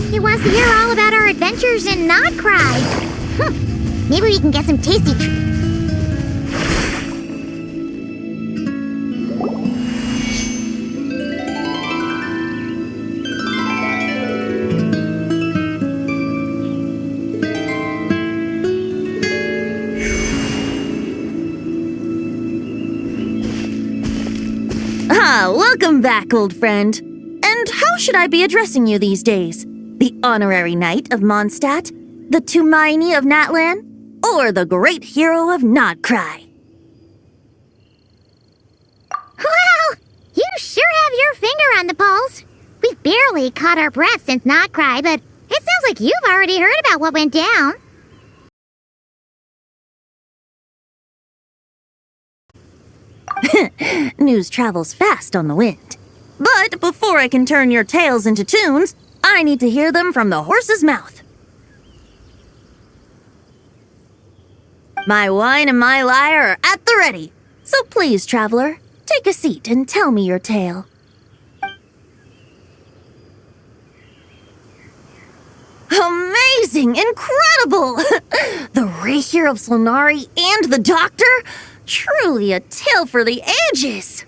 He wants to hear all about our adventures and not cry. Maybe we can get some tasty Welcome back, old friend. And how should I be addressing you these days? The honorary knight of Mondstadt? The Tumaini of Natlan? Or the great hero of Nodcry? Well, you sure have your finger on the pulse. We've barely caught our breath since Nodcry, but it sounds like you've already heard about what went down. News travels fast on the wind. But before I can turn your tales into tunes, I need to hear them from the horse's mouth. My wine and my lyre are at the ready. So please, traveler, take a seat and tell me your tale. Amazing! Incredible! The Rapier of Solnari and the Doctor? Truly a tale for the ages!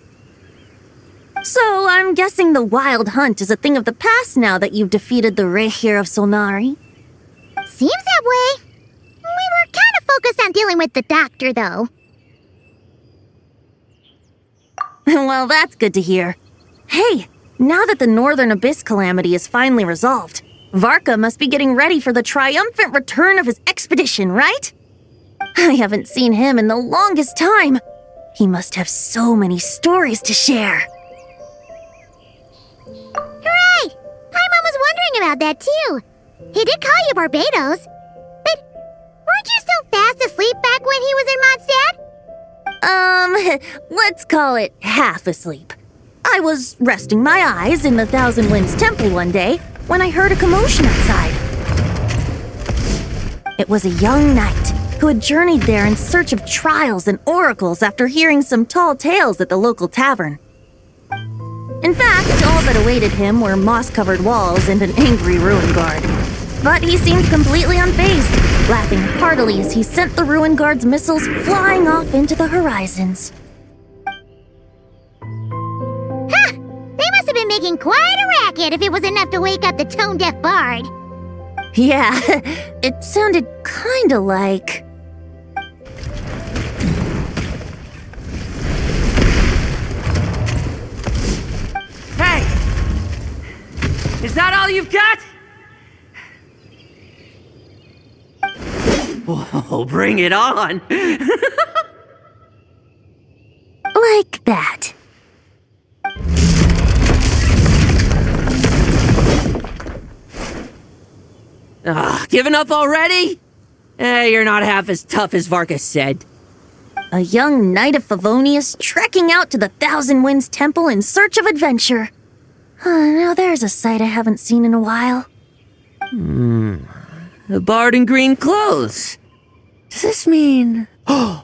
So, I'm guessing the Wild Hunt is a thing of the past now that you've defeated the Rapier of Solnari. Seems that way. We were kind of focused on dealing with the Doctor, though. Well, that's good to hear. Hey, now that the Northern Abyss calamity is finally resolved, Varka must be getting ready for the triumphant return of his expedition, right? I haven't seen him in the longest time. He must have so many stories to share. Hooray! Paimon was wondering about that, too. He did call you Barbados. But weren't you still fast asleep back when he was in Mondstadt? Let's call it half asleep. I was resting my eyes in the Thousand Winds Temple one day when I heard a commotion outside. It was a young knight who had journeyed there in search of trials and oracles after hearing some tall tales at the local tavern. In fact, all that awaited him were moss-covered walls and an angry ruin guard. But he seemed completely unfazed, laughing heartily as he sent the ruin guard's missiles flying off into the horizons. Ha! They must have been making quite a racket if it was enough to wake up the tone-deaf bard. Yeah, it sounded kinda like... Hey! Is that all you've got? Oh, bring it on! like that. Giving up already? You're not half as tough as Varka said. A young knight of Favonius trekking out to the Thousand Winds Temple in search of adventure. Now there's a sight I haven't seen in a while. A bard in green clothes. Does this mean... Oh,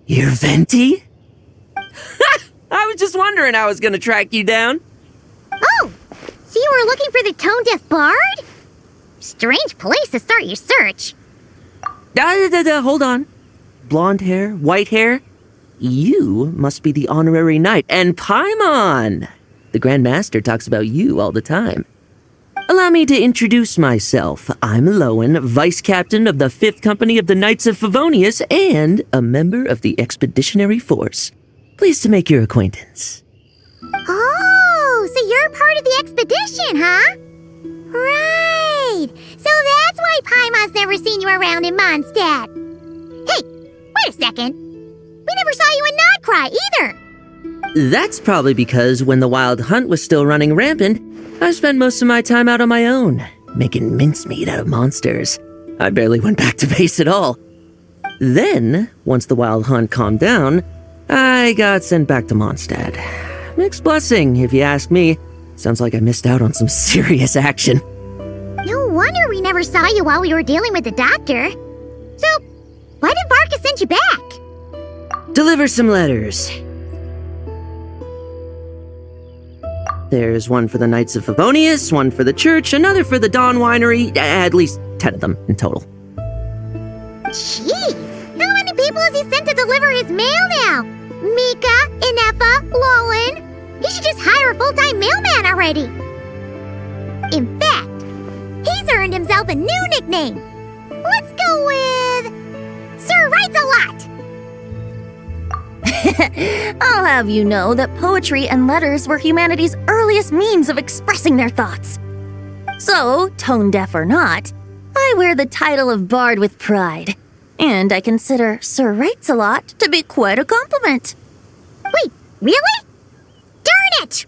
you're Venti? I was just wondering how I was gonna track you down. Oh, so you were looking for the tone-deaf bard? Strange place to start your search. Hold on. Blonde hair, white hair. You must be the honorary knight. And Paimon! The Grand Master talks about you all the time. Allow me to introduce myself. I'm Lowen, Vice Captain of the 5th Company of the Knights of Favonius and a member of the Expeditionary Force. Pleased to make your acquaintance. Oh, so you're part of the expedition, huh? Right. So that's why Paimon's never seen you around in Mondstadt. Hey, wait a second. We never saw you in Nodcry either. That's probably because when the Wild Hunt was still running rampant, I spent most of my time out on my own, making mincemeat out of monsters. I barely went back to base at all. Then, once the Wild Hunt calmed down, I got sent back to Mondstadt. Mixed blessing, if you ask me. Sounds like I missed out on some serious action. No wonder we never saw you while we were dealing with the Doctor. So, why did Varka send you back? Deliver some letters. There's one for the Knights of Favonius, one for the church, another for the Dawn Winery, at least 10 of them in total. Jeez, how many people has he sent to deliver his mail now? Mika, Inefa, Lolan. He should just hire a full-time mailman already. In fact, he's earned himself a new nickname. Let's go with Sir Writes-A-Lot. I'll have you know that poetry and letters were humanity's earliest means of expressing their thoughts. So, tone deaf or not, I wear the title of Bard with pride. And I consider Sir Writes-A-Lot to be quite a compliment. Wait, really? Darn it!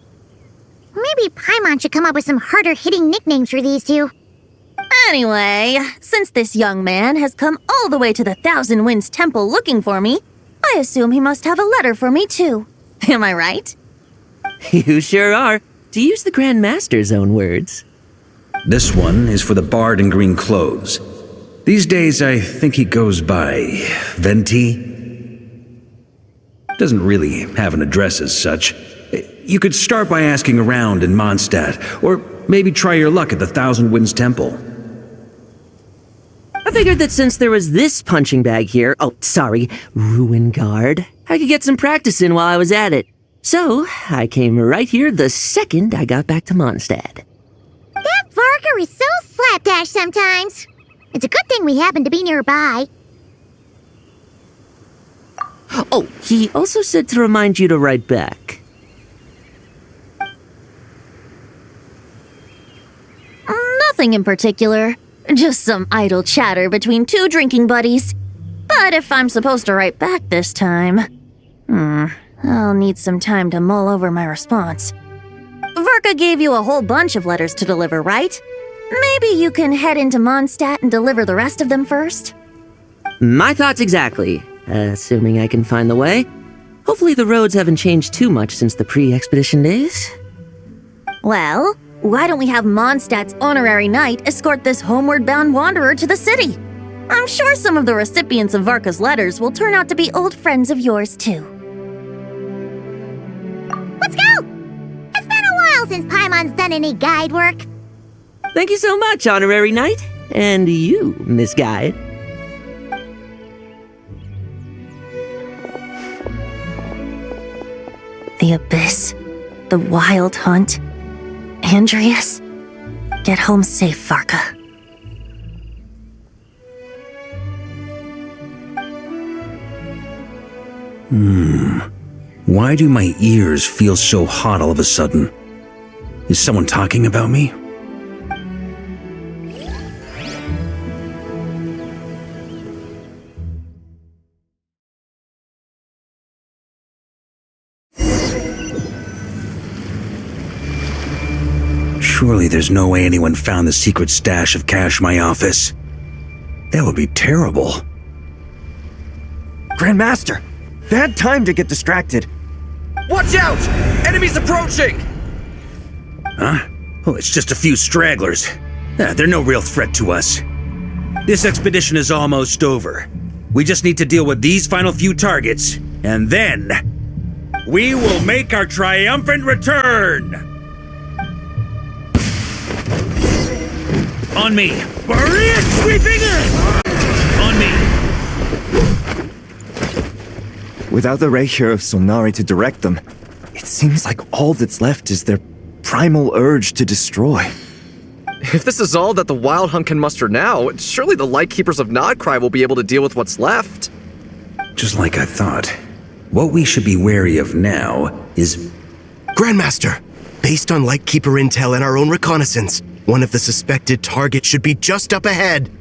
Maybe Paimon should come up with some harder-hitting nicknames for these two. Anyway, since this young man has come all the way to the Thousand Winds Temple looking for me, I assume he must have a letter for me too. Am I right? You sure are, to use the Grand Master's own words. This one is for the bard in green clothes. These days, I think he goes by Venti. Doesn't really have an address as such. You could start by asking around in Mondstadt, or maybe try your luck at the Thousand Winds Temple. I figured that since there was this punching bag here, Ruin Guard, I could get some practice in while I was at it. So, I came right here the second I got back to Mondstadt. That Varka is so slapdash sometimes. It's a good thing we happen to be nearby. Oh, he also said to remind you to write back. Nothing in particular. Just some idle chatter between two drinking buddies. But if I'm supposed to write back this time, I'll need some time to mull over my response. Varka gave you a whole bunch of letters to deliver, right? Maybe you can head into Mondstadt and deliver the rest of them first? My thoughts exactly, assuming I can find the way. Hopefully the roads haven't changed too much since the pre-expedition days. Well, why don't we have Mondstadt's honorary knight escort this homeward-bound wanderer to the city? I'm sure some of the recipients of Varka's letters will turn out to be old friends of yours, too. Let's go! It's been a while since Paimon's done any guide work. Thank you so much, Honorary Knight. And you, Miss Guide. The Abyss, the Wild Hunt, Andreas, get home safe, Varka. Why do my ears feel so hot all of a sudden? Is someone talking about me? Surely there's no way anyone found the secret stash of cash in my office. That would be terrible. Grandmaster, bad time to get distracted. Watch out! Enemies approaching! Huh? Oh, it's just a few stragglers. They're no real threat to us. This expedition is almost over. We just need to deal with these final few targets, and then we will make our triumphant return! On me! Barrier sweeping in! On me! Without the ray here of Sonari to direct them, it seems like all that's left is their primal urge to destroy. If this is all that the Wild Hunt can muster now, surely the Lightkeepers of Nodcry will be able to deal with what's left. Just like I thought. What we should be wary of now is... Grandmaster, based on Lightkeeper intel and our own reconnaissance, one of the suspected targets should be just up ahead.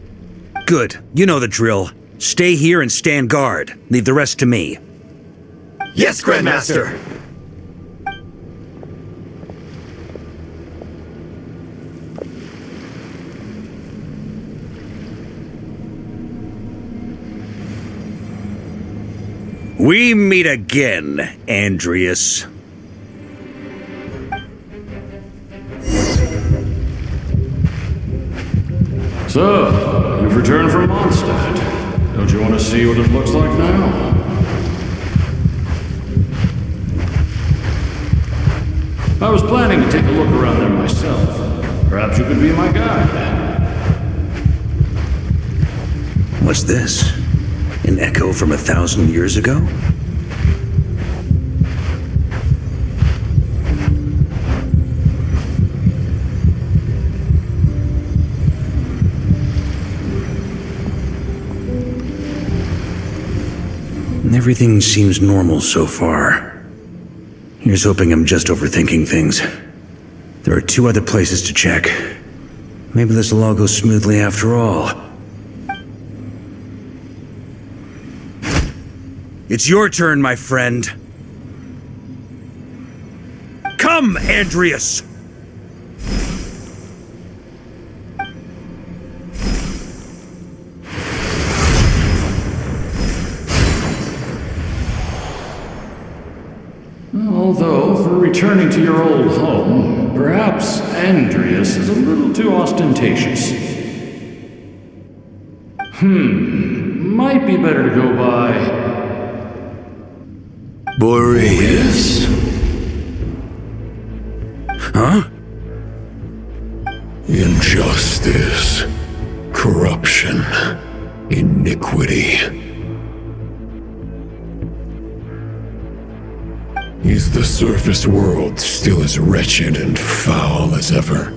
Good. You know the drill. Stay here and stand guard. Leave the rest to me. Yes, Grandmaster! We meet again, Andreas. So, you've returned from Mondstadt. Don't you want to see what it looks like now? I was planning to take a look around there myself. Perhaps you could be my guide. What's this? An echo from 1,000 years ago? Everything seems normal so far. Here's hoping I'm just overthinking things. There are 2 other places to check. Maybe this will all go smoothly after all. It's your turn, my friend. Come, Andreas! Although, for returning to your old home, perhaps Andreas is a little too ostentatious. Might be better to go by Boreas. Huh? Injustice, corruption, iniquity. Is the surface world still as wretched and foul as ever?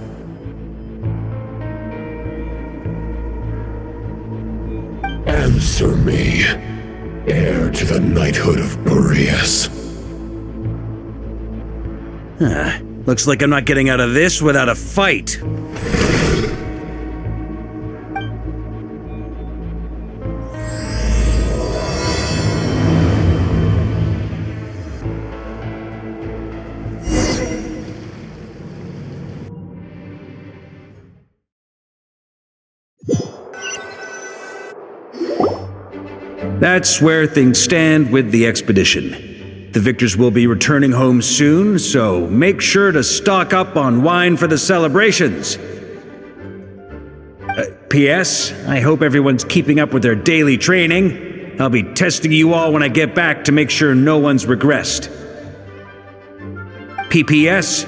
Answer me, heir to the knighthood of Boreas. Looks like I'm not getting out of this without a fight. That's where things stand with the expedition. The victors will be returning home soon, so make sure to stock up on wine for the celebrations. P.S. I hope everyone's keeping up with their daily training. I'll be testing you all when I get back to make sure no one's regressed. P.P.S.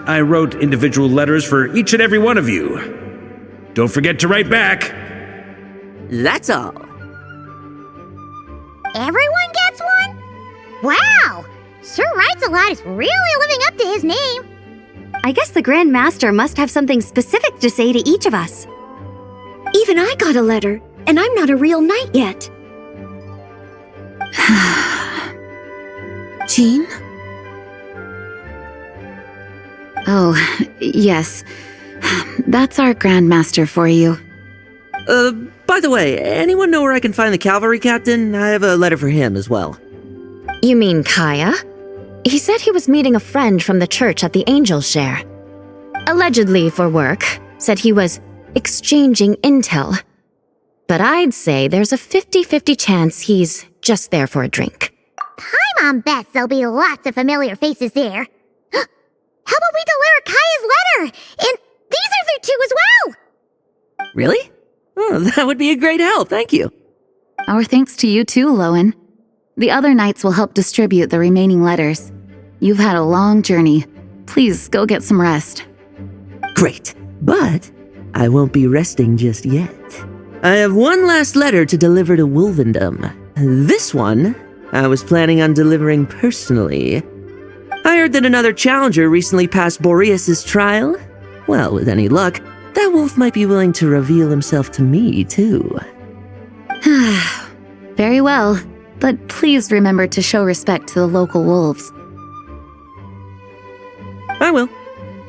I wrote individual letters for each and every one of you. Don't forget to write back. That's all. Everyone gets one? Wow! Sir Writes a Lot is really living up to his name. I guess the Grand Master must have something specific to say to each of us. Even I got a letter, and I'm not a real knight yet. Jean? Oh, yes. That's our Grand Master for you. By the way, anyone know where I can find the cavalry captain? I have a letter for him as well. You mean Kaya? He said he was meeting a friend from the church at the Angel Share. Allegedly for work, said he was exchanging intel. But I'd say there's a 50-50 chance he's just there for a drink. Paimon bets there'll be lots of familiar faces there. How about we deliver Kaya's letter? And these are there too as well! Really? Oh, that would be a great help, thank you. Our thanks to you too, Lowen. The other knights will help distribute the remaining letters. You've had a long journey. Please go get some rest. Great, but I won't be resting just yet. I have one last letter to deliver to Wolvendom. This one, I was planning on delivering personally. I heard that another challenger recently passed Boreas' trial. Well, with any luck, that wolf might be willing to reveal himself to me, too. Very well, but please remember to show respect to the local wolves. I will.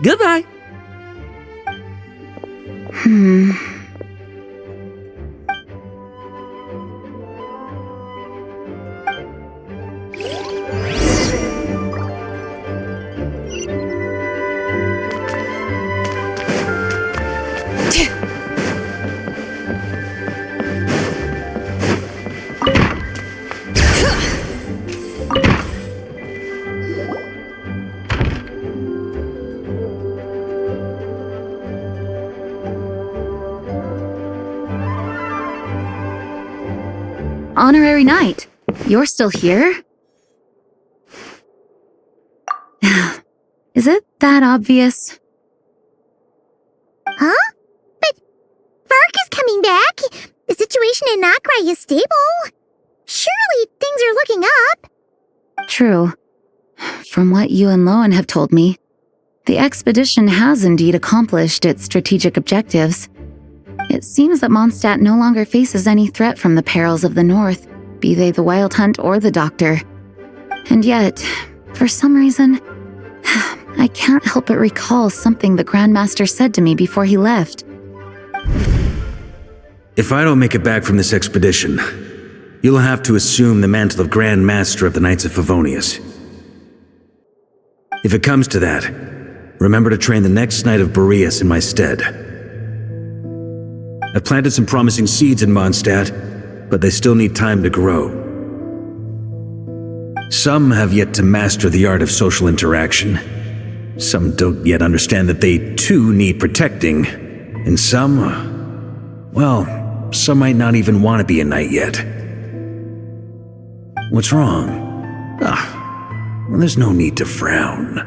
Goodbye. Honorary Knight, you're still here? Is it that obvious? Huh? But Varka's coming back. The situation in Notcry is stable. Surely things are looking up. True. From what you and Lowen have told me, the expedition has indeed accomplished its strategic objectives. It seems that Mondstadt no longer faces any threat from the perils of the North, be they the Wild Hunt or the Doctor. And yet, for some reason, I can't help but recall something the Grandmaster said to me before he left. If I don't make it back from this expedition, you'll have to assume the mantle of Grand Master of the Knights of Favonius. If it comes to that, remember to train the next Knight of Boreas in my stead. I've planted some promising seeds in Mondstadt, but they still need time to grow. Some have yet to master the art of social interaction. Some don't yet understand that they too need protecting. And some, well, some might not even want to be a knight yet. What's wrong? Well, there's no need to frown.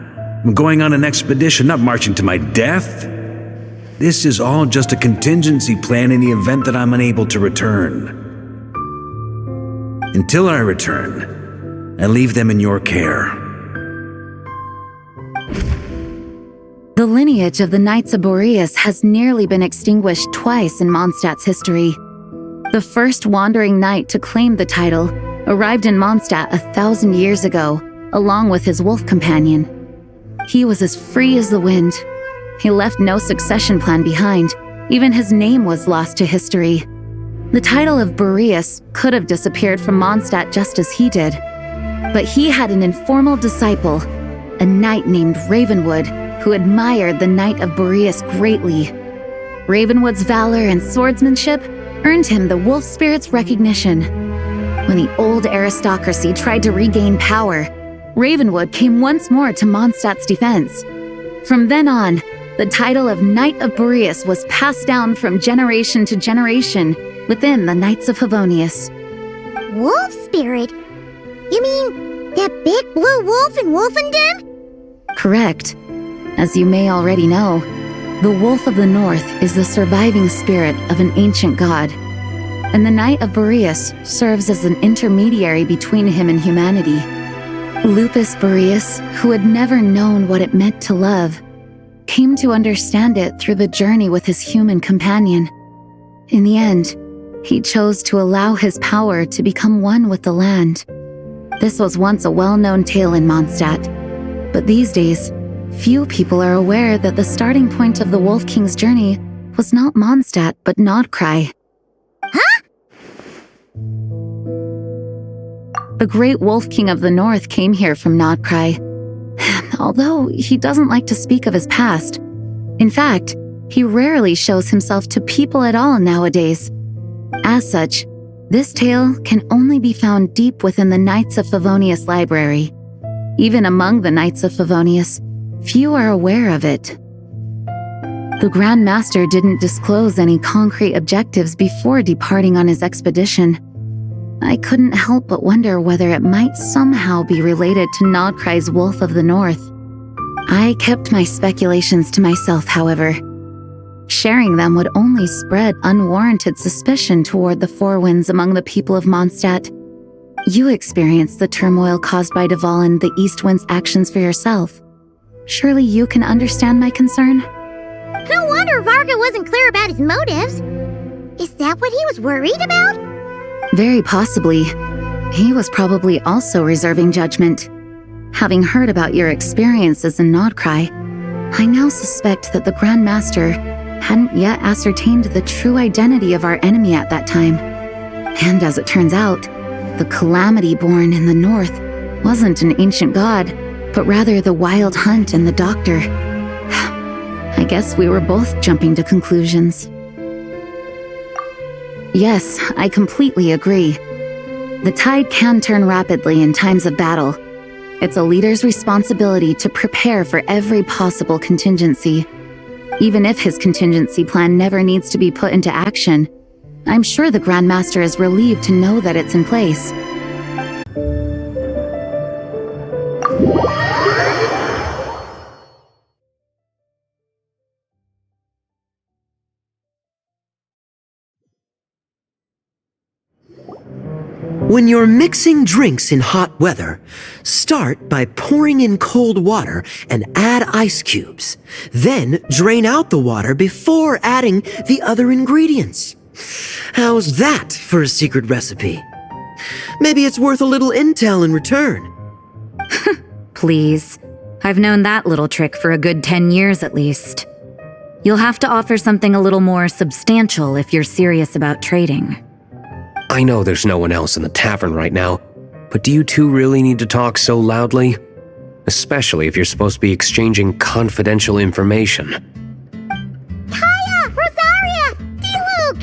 I'm going on an expedition, not marching to my death. This is all just a contingency plan in the event that I'm unable to return. Until I return, I leave them in your care. The lineage of the Knights of Boreas has nearly been extinguished twice in Mondstadt's history. The first wandering knight to claim the title arrived in Mondstadt 1,000 years ago, along with his wolf companion. He was as free as the wind. He left no succession plan behind. Even his name was lost to history. The title of Boreas could have disappeared from Mondstadt just as he did. But he had an informal disciple, a knight named Ravenwood, who admired the Knight of Boreas greatly. Ravenwood's valor and swordsmanship earned him the wolf spirit's recognition. When the old aristocracy tried to regain power, Ravenwood came once more to Mondstadt's defense. From then on, the title of Knight of Boreas was passed down from generation to generation within the Knights of Favonius. Wolf spirit? You mean that big blue wolf in Wolfendom? Correct. As you may already know, the Wolf of the North is the surviving spirit of an ancient god, and the Knight of Boreas serves as an intermediary between him and humanity. Lupus Boreas, who had never known what it meant to love, came to understand it through the journey with his human companion. In the end, he chose to allow his power to become one with the land. This was once a well-known tale in Mondstadt, but these days, few people are aware that the starting point of the Wolf King's journey was not Mondstadt, but Notcry. Huh? The great Wolf King of the North came here from Notcry, although he doesn't like to speak of his past. In fact, he rarely shows himself to people at all nowadays. As such, this tale can only be found deep within the Knights of Favonius library. Even among the Knights of Favonius, few are aware of it. The Grand Master didn't disclose any concrete objectives before departing on his expedition. I couldn't help but wonder whether it might somehow be related to Notcry's Wolf of the North. I kept my speculations to myself, however. Sharing them would only spread unwarranted suspicion toward the Four Winds among the people of Mondstadt. You experienced the turmoil caused by Dvalin the East Wind's actions for yourself. Surely you can understand my concern? No wonder Varka wasn't clear about his motives. Is that what he was worried about? Very possibly. He was probably also reserving judgment. Having heard about your experiences in Notcry, I now suspect that the Grand Master hadn't yet ascertained the true identity of our enemy at that time. And as it turns out, the calamity born in the north wasn't an ancient god, but rather the Wild Hunt and the Doctor. I guess we were both jumping to conclusions. Yes, I completely agree. The tide can turn rapidly in times of battle. It's a leader's responsibility to prepare for every possible contingency. Even if his contingency plan never needs to be put into action, I'm sure the Grand Master is relieved to know that it's in place. When you're mixing drinks in hot weather, start by pouring in cold water and add ice cubes. Then drain out the water before adding the other ingredients. How's that for a secret recipe? Maybe it's worth a little intel in return. Please. I've known that little trick for a good 10 years at least. You'll have to offer something a little more substantial if you're serious about trading. I know there's no one else in the tavern right now, but do you two really need to talk so loudly? Especially if you're supposed to be exchanging confidential information. Kaya! Rosaria! D-Luke!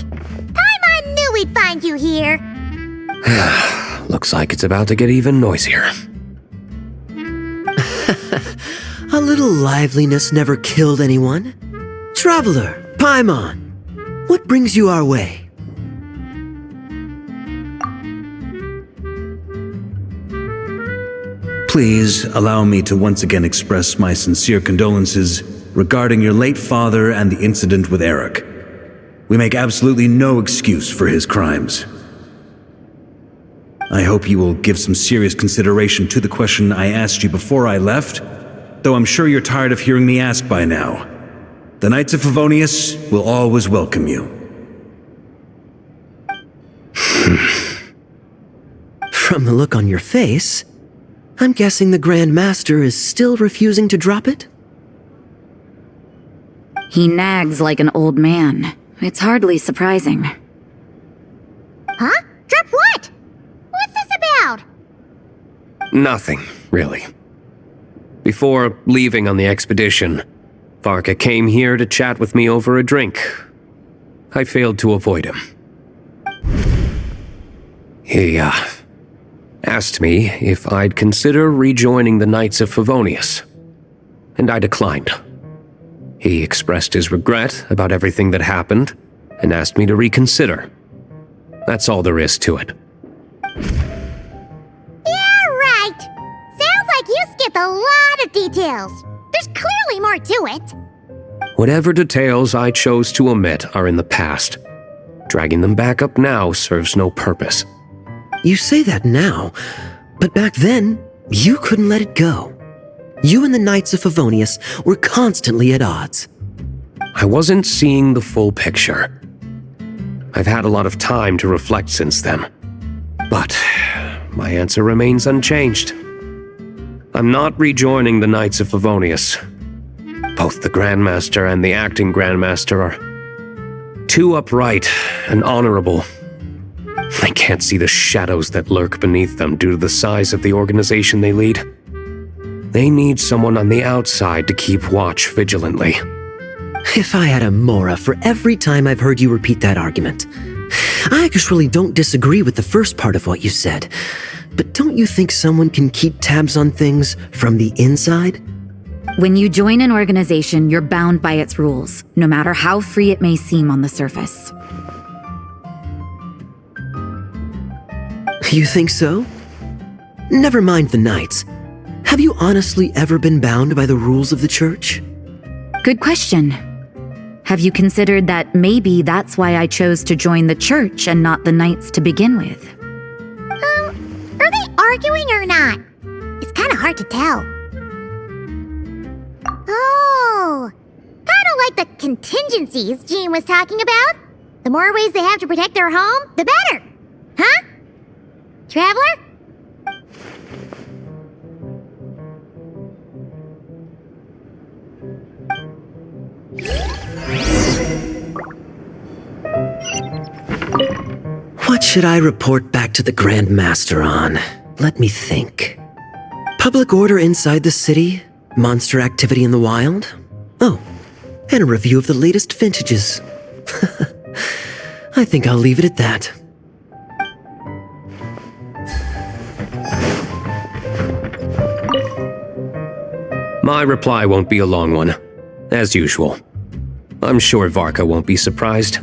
Paimon knew we'd find you here! Looks like it's about to get even noisier. A little liveliness never killed anyone. Traveler, Paimon, what brings you our way? Please allow me to once again express my sincere condolences regarding your late father and the incident with Eric. We make absolutely no excuse for his crimes. I hope you will give some serious consideration to the question I asked you before I left, though I'm sure you're tired of hearing me ask by now. The Knights of Favonius will always welcome you. From the look on your face, I'm guessing the Grand Master is still refusing to drop it? He nags like an old man. It's hardly surprising. Huh? Drop what? What's this about? Nothing, really. Before leaving on the expedition, Varka came here to chat with me over a drink. I failed to avoid him. He, asked me if I'd consider rejoining the Knights of Favonius, and I declined. He expressed his regret about everything that happened and asked me to reconsider. That's all there is to it. Yeah, right. Sounds like you skipped a lot of details. There's clearly more to it. Whatever details I chose to omit are in the past. Dragging them back up now serves no purpose. You say that now, but back then, you couldn't let it go. You and the Knights of Favonius were constantly at odds. I wasn't seeing the full picture. I've had a lot of time to reflect since then. But my answer remains unchanged. I'm not rejoining the Knights of Favonius. Both the Grandmaster and the acting Grandmaster are too upright and honorable. I can't see the shadows that lurk beneath them due to the size of the organization they lead. They need someone on the outside to keep watch vigilantly. If I had a Mora for every time I've heard you repeat that argument. I actually don't disagree with the first part of what you said, but don't you think someone can keep tabs on things from the inside? When you join an organization, you're bound by its rules, no matter how free it may seem on the surface. You think so? Never mind the Knights. Have you honestly ever been bound by the rules of the Church? Good question. Have you considered that maybe that's why I chose to join the Church and not the Knights to begin with? Are they arguing or not? It's kind of hard to tell. Oh, kind of like the contingencies Jean was talking about. The more ways they have to protect their home, the better. Huh? Traveler? What should I report back to the Grand Master on? Let me think. Public order inside the city, monster activity in the wild. Oh, and a review of the latest vintages. I think I'll leave it at that. My reply won't be a long one, as usual. I'm sure Varka won't be surprised.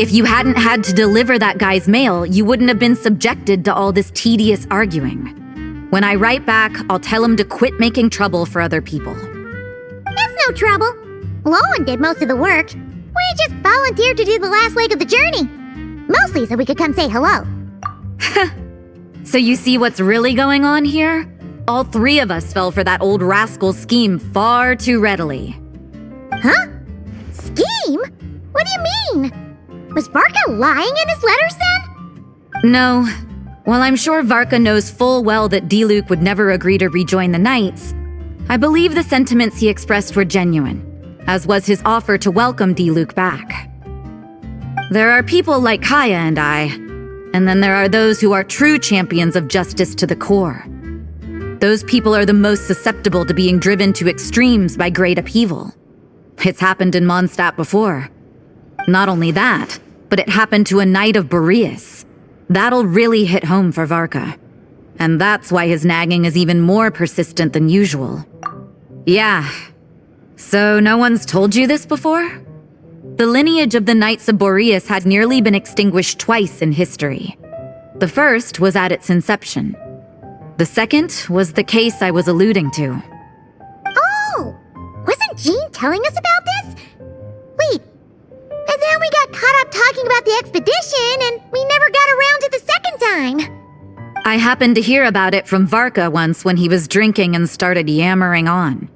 If you hadn't had to deliver that guy's mail, you wouldn't have been subjected to all this tedious arguing. When I write back, I'll tell him to quit making trouble for other people. That's no trouble. Lowen did most of the work. We just volunteered to do the last leg of the journey. Mostly so we could come say hello. So you see what's really going on here? All three of us fell for that old rascal's scheme far too readily. Huh? Scheme? What do you mean? Was Varka lying in his letters then? No. While I'm sure Varka knows full well that Diluc would never agree to rejoin the Knights, I believe the sentiments he expressed were genuine, as was his offer to welcome Diluc back. There are people like Kaya and I, and then there are those who are true champions of justice to the core. Those people are the most susceptible to being driven to extremes by great upheaval. It's happened in Mondstadt before. Not only that, but it happened to a Knight of Boreas. That'll really hit home for Varka. And that's why his nagging is even more persistent than usual. Yeah. So no one's told you this before? The lineage of the Knights of Boreas had nearly been extinguished twice in history. The first was at its inception. The second was the case I was alluding to. Oh! Wasn't Jean telling us about this? Wait. And then we got caught up talking about the expedition, and we never got around to the second time. I happened to hear about it from Varka once when he was drinking and started yammering on.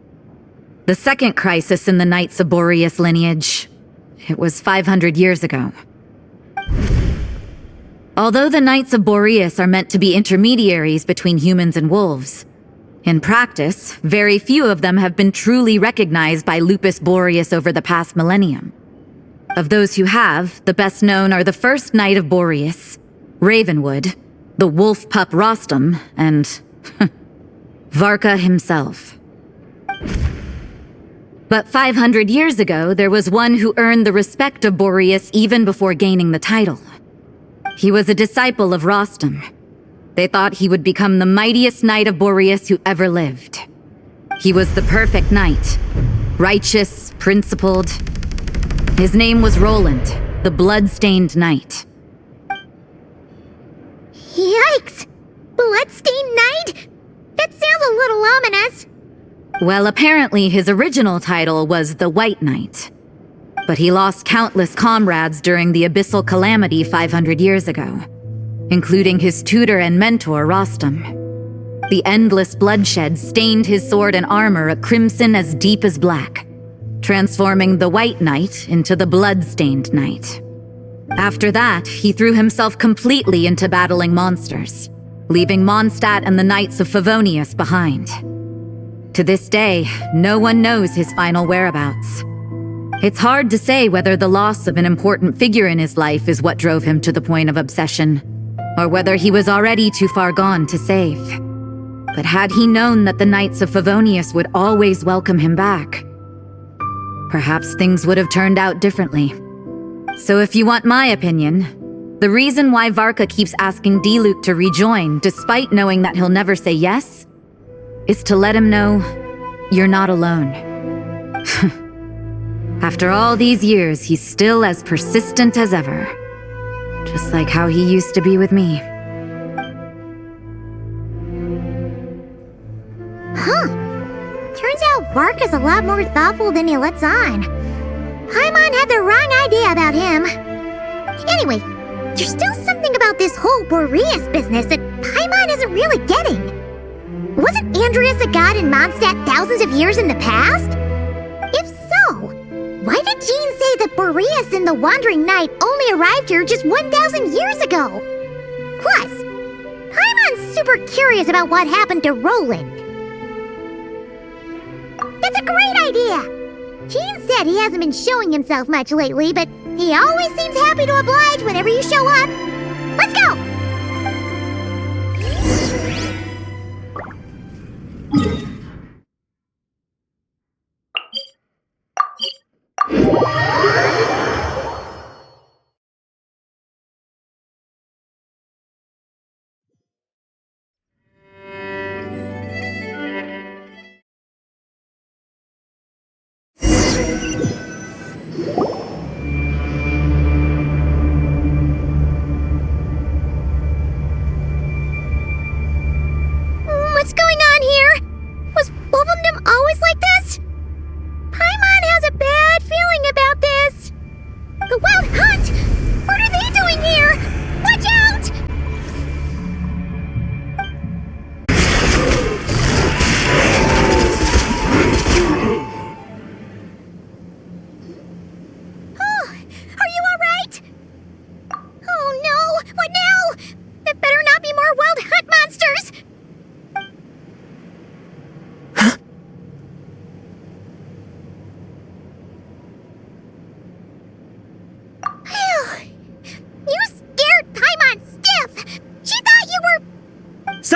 The second crisis in the Knights of Boreas lineage. It was 500 years ago. Although the Knights of Boreas are meant to be intermediaries between humans and wolves, in practice, very few of them have been truly recognized by Lupus Boreas over the past millennium. Of those who have, the best known are the first Knight of Boreas, Ravenwood, the wolf pup Rostam, and Varka himself. But 500 years ago, there was one who earned the respect of Boreas even before gaining the title. He was a disciple of Rostam. They thought he would become the mightiest Knight of Boreas who ever lived. He was the perfect knight, righteous, principled. His name was Roland, the blood-stained knight. Yikes! Bloodstained Knight? That sounds a little ominous. Well, apparently his original title was the White Knight. But he lost countless comrades during the Abyssal Calamity 500 years ago, including his tutor and mentor, Rostam. The endless bloodshed stained his sword and armor a crimson as deep as black, transforming the White Knight into the Blood-Stained Knight. After that, he threw himself completely into battling monsters, leaving Mondstadt and the Knights of Favonius behind. To this day, no one knows his final whereabouts. It's hard to say whether the loss of an important figure in his life is what drove him to the point of obsession, or whether he was already too far gone to save. But had he known that the Knights of Favonius would always welcome him back, perhaps things would have turned out differently. So if you want my opinion, the reason why Varka keeps asking Diluc to rejoin, despite knowing that he'll never say yes, is to let him know you're not alone. After all these years, he's still as persistent as ever. Just like how he used to be with me. Huh. Turns out Varka's a lot more thoughtful than he lets on. Paimon had the wrong idea about him. Anyway, there's still something about this whole Boreas business that Paimon isn't really getting. Wasn't Andreas a god in Mondstadt thousands of years in the past? If so, why did Jean say that Boreas and the Wandering Knight only arrived here just 1,000 years ago? Plus, Paimon's super curious about what happened to Roland. That's a great idea! Jean said he hasn't been showing himself much lately, but he always seems happy to oblige whenever you show up. Let's go!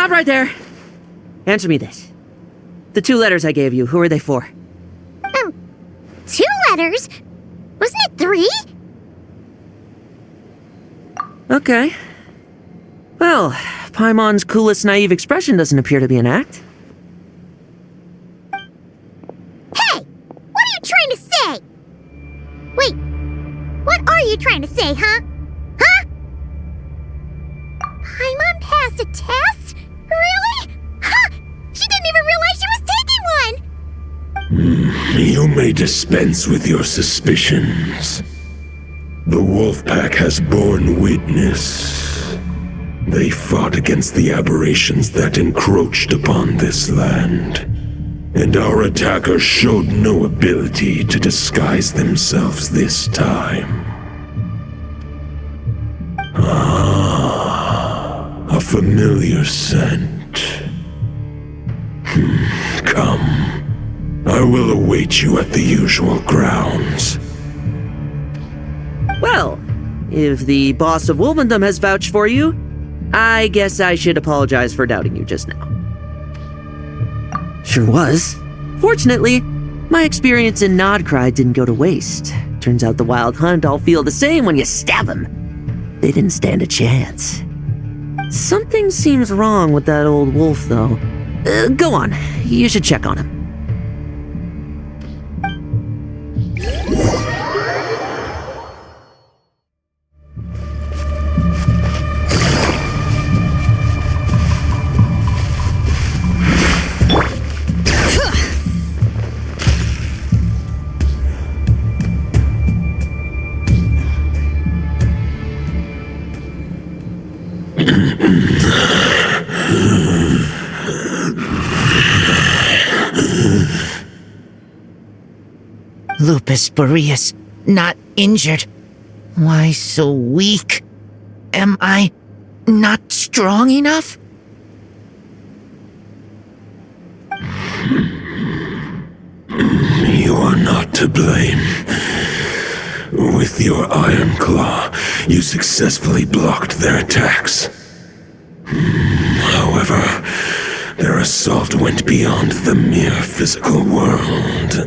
Stop right there! Answer me this. The 2 letters I gave you, who are they for? 2 letters? Wasn't it 3? Okay. Well, Paimon's coolest naive expression doesn't appear to be an act. Hey! What are you trying to say? Wait, what are you trying to say, huh? Huh? Paimon passed a test? Really? Huh! She didn't even realize she was taking one! You may dispense with your suspicions. The wolf pack has borne witness. They fought against the aberrations that encroached upon this land, and our attackers showed no ability to disguise themselves this time. A familiar scent. Come. I will await you at the usual grounds. Well, if the boss of Wolvendom has vouched for you, I guess I should apologize for doubting you just now. Sure was. Fortunately, my experience in Nodcry didn't go to waste. Turns out the Wild Hunt all feel the same when you stab them. They didn't stand a chance. Something seems wrong with that old wolf, though. Go on, you should check on him. Lupus Boreas, not injured. Why so weak? Am I not strong enough? You are not to blame. With your Iron Claw, you successfully blocked their attacks. However, their assault went beyond the mere physical world.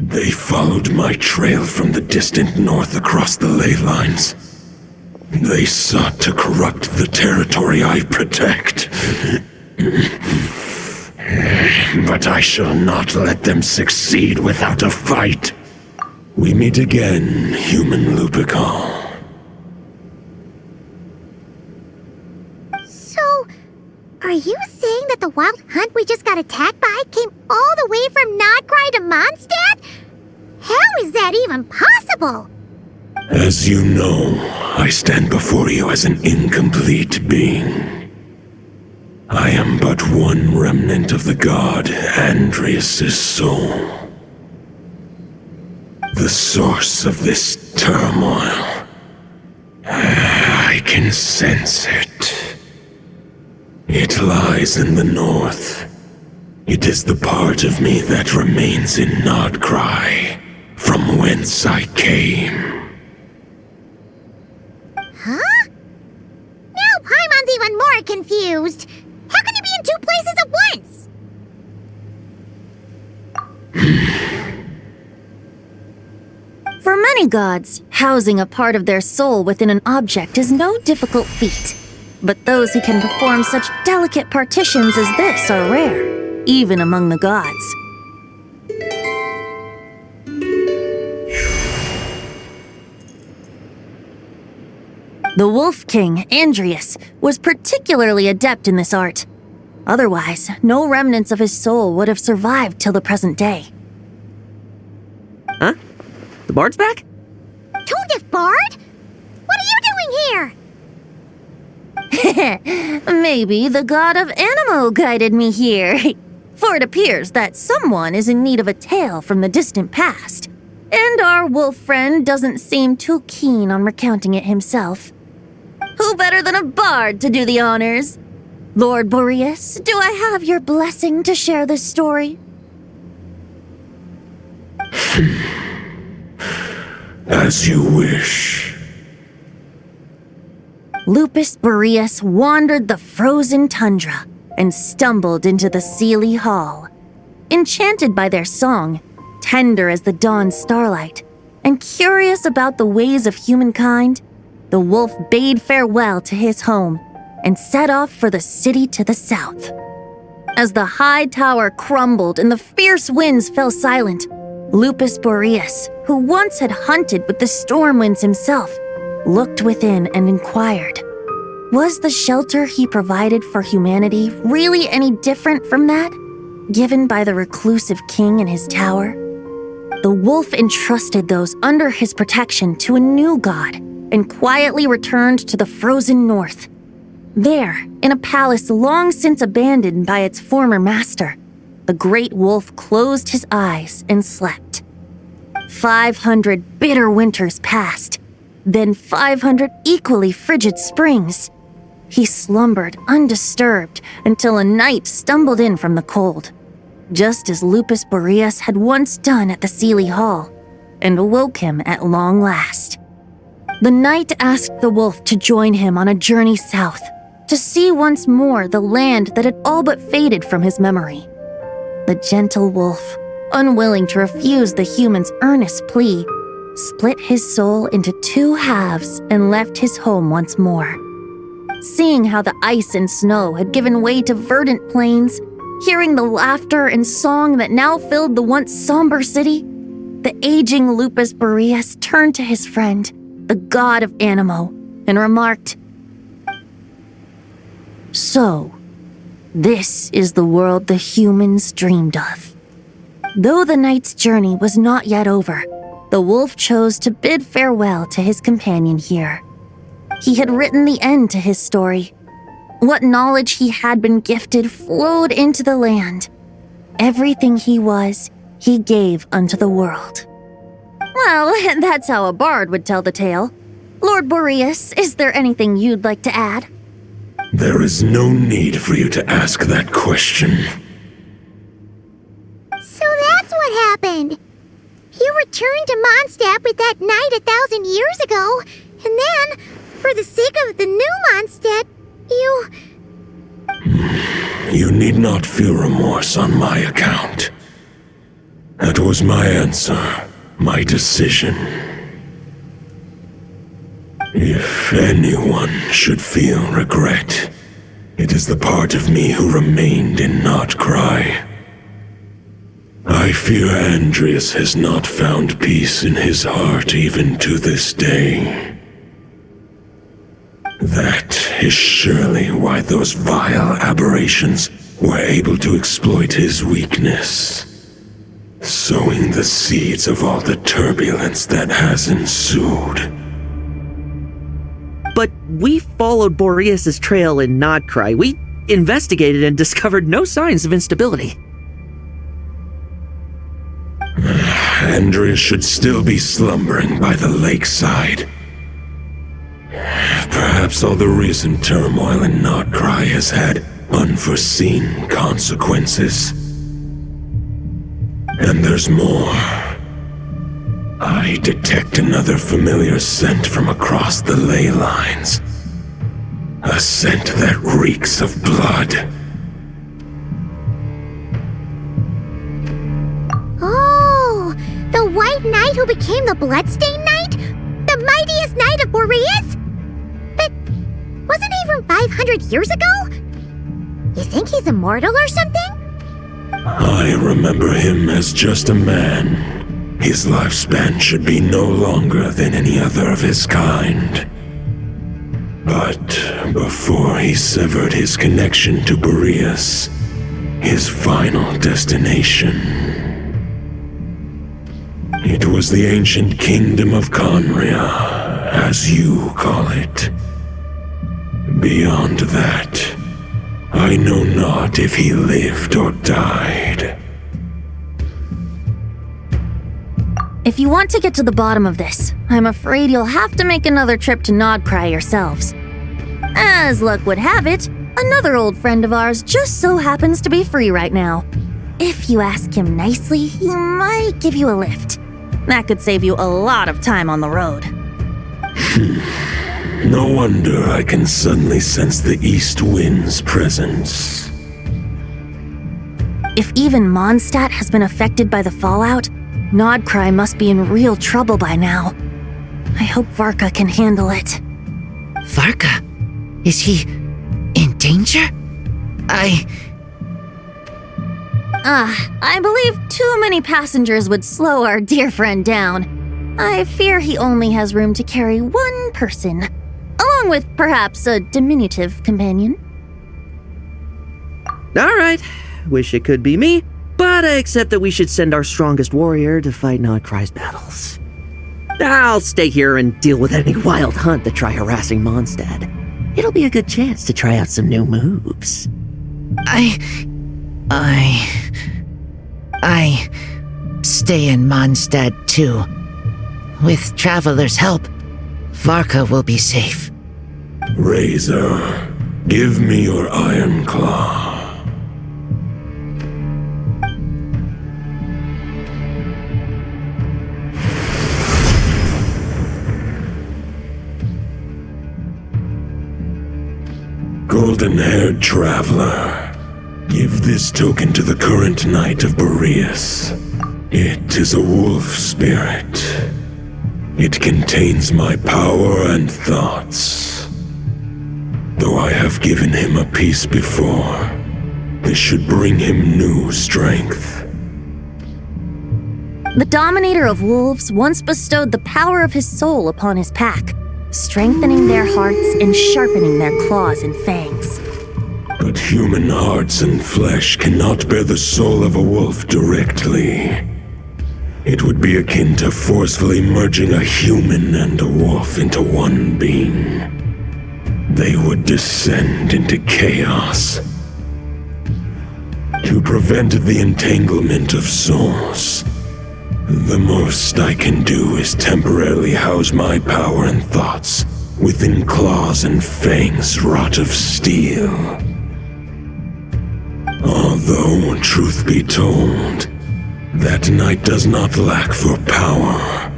They followed my trail from the distant north across the ley lines. They sought to corrupt the territory I protect. But I shall not let them succeed without a fight. We meet again, human Lupical. So, are you saying that the Wild Hunt we just got attacked by came all the way from Nodcry to Mondstadt? How is that even possible? As you know, I stand before you as an incomplete being. I am but one remnant of the god Andrias' soul. The source of this turmoil. I can sense it. It lies in the north. It is the part of me that remains in Nodcry, from whence I came. Huh? Now Paimon's even more confused. How can you be in 2 places at once? For many gods, housing a part of their soul within an object is no difficult feat. But those who can perform such delicate partitions as this are rare, even among the gods. The Wolf King, Andrias, was particularly adept in this art. Otherwise, no remnants of his soul would have survived till the present day. Huh? The bard's back? Toadif Bard? What are you doing here? Maybe the god of Animo guided me here. For it appears that someone is in need of a tale from the distant past. And our wolf friend doesn't seem too keen on recounting it himself. Who better than a bard to do the honors? Lord Boreas, do I have your blessing to share this story? As you wish. Lupus Boreas wandered the frozen tundra and stumbled into the Seelie Hall. Enchanted by their song, tender as the dawn starlight, and curious about the ways of humankind, the wolf bade farewell to his home and set off for the city to the south. As the high tower crumbled and the fierce winds fell silent, Lupus Boreas, who once had hunted with the storm winds himself, looked within and inquired, was the shelter he provided for humanity really any different from that given by the reclusive king in his tower? The wolf entrusted those under his protection to a new god and quietly returned to the frozen north. There, in a palace long since abandoned by its former master, the great wolf closed his eyes and slept. 500 bitter winters passed, then 500 equally frigid springs. He slumbered undisturbed until a night stumbled in from the cold, just as Lupus Boreas had once done at the Seelie Hall, and awoke him at long last. The night asked the wolf to join him on a journey south, to see once more the land that had all but faded from his memory. The gentle wolf, unwilling to refuse the human's earnest plea, split his soul into two halves and left his home once more. Seeing how the ice and snow had given way to verdant plains, hearing the laughter and song that now filled the once somber city, the aging Lupus Boreas turned to his friend, the god of Animo, and remarked, "So, this is the world the humans dreamed of." Though the night's journey was not yet over, the wolf chose to bid farewell to his companion here. He had written the end to his story. What knowledge he had been gifted flowed into the land. Everything he was, he gave unto the world. Well, that's how a bard would tell the tale. Lord Boreas, is there anything you'd like to add? There is no need for you to ask that question. So that's what happened. You returned to Mondstadt with that knight 1,000 years ago, and then, for the sake of the new Mondstadt, you... You need not feel remorse on my account. That was my answer, my decision. If anyone should feel regret, it is the part of me who remained in Notcry. I fear Andreas has not found peace in his heart even to this day. That is surely why those vile aberrations were able to exploit his weakness, sowing the seeds of all the turbulence that has ensued. But we followed Boreas' trail in Nodcry. We investigated and discovered no signs of instability. Andreas should still be slumbering by the lakeside. Perhaps all the recent turmoil in Nodcry has had unforeseen consequences. And there's more. I detect another familiar scent from across the ley lines. A scent that reeks of blood. Oh, the White Knight who became the Bloodstained Knight? The mightiest Knight of Boreas? But wasn't he from 500 years ago? You think he's immortal or something? I remember him as just a man. His lifespan should be no longer than any other of his kind. But before he severed his connection to Boreas, his final destination, it was the ancient kingdom of Conria, as you call it. Beyond that, I know not if he lived or died. If you want to get to the bottom of this, I'm afraid you'll have to make another trip to Nodcry yourselves. As luck would have it, another old friend of ours just so happens to be free right now. If you ask him nicely, he might give you a lift. That could save you a lot of time on the road. No wonder I can suddenly sense the east wind's presence. If even Mondstadt has been affected by the fallout, Nodcry must be in real trouble by now. I hope Varka can handle it. Varka? Is he in danger? I believe too many passengers would slow our dear friend down. I fear he only has room to carry one person, along with perhaps a diminutive companion. All right, wish it could be me, but I accept that we should send our strongest warrior to fight Nodcry's battles. I'll stay here and deal with any wild hunt that try harassing Mondstadt. It'll be a good chance to try out some new moves. I stay in Mondstadt too. With Traveler's help, Varka will be safe. Razor, give me your iron claw. Golden-haired traveler, give this token to the current knight of Boreas. It is a wolf spirit. It contains my power and thoughts. Though I have given him a piece before, this should bring him new strength. The Dominator of Wolves once bestowed the power of his soul upon his pack, strengthening their hearts and sharpening their claws and fangs. But human hearts and flesh cannot bear the soul of a wolf directly. It would be akin to forcefully merging a human and a wolf into one being. They would descend into chaos. To prevent the entanglement of souls, the most I can do is temporarily house my power and thoughts within claws and fangs wrought of steel. Although, truth be told, that knight does not lack for power.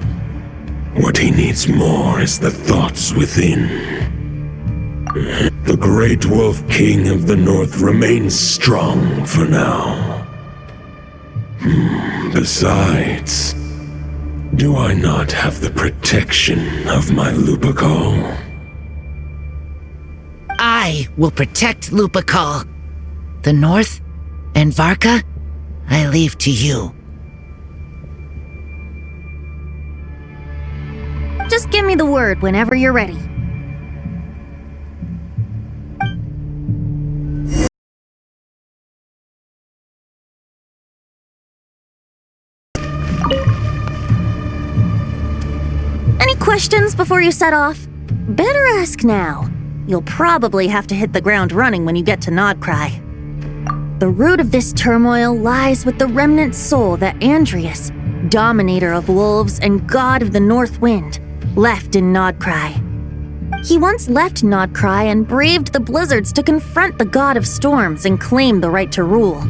What he needs more is the thoughts within. The great wolf king of the north remains strong for now. Besides, do I not have the protection of my Lupacol? I will protect Lupacol. The north and Varka, I leave to you. Just give me the word whenever you're ready. Any questions before you set off? Better ask now. You'll probably have to hit the ground running when you get to Nodcry. The root of this turmoil lies with the remnant soul that Andrius, Dominator of Wolves and God of the North Wind, left in Nodcry. He once left Nodcry and braved the blizzards to confront the God of Storms and claim the right to rule.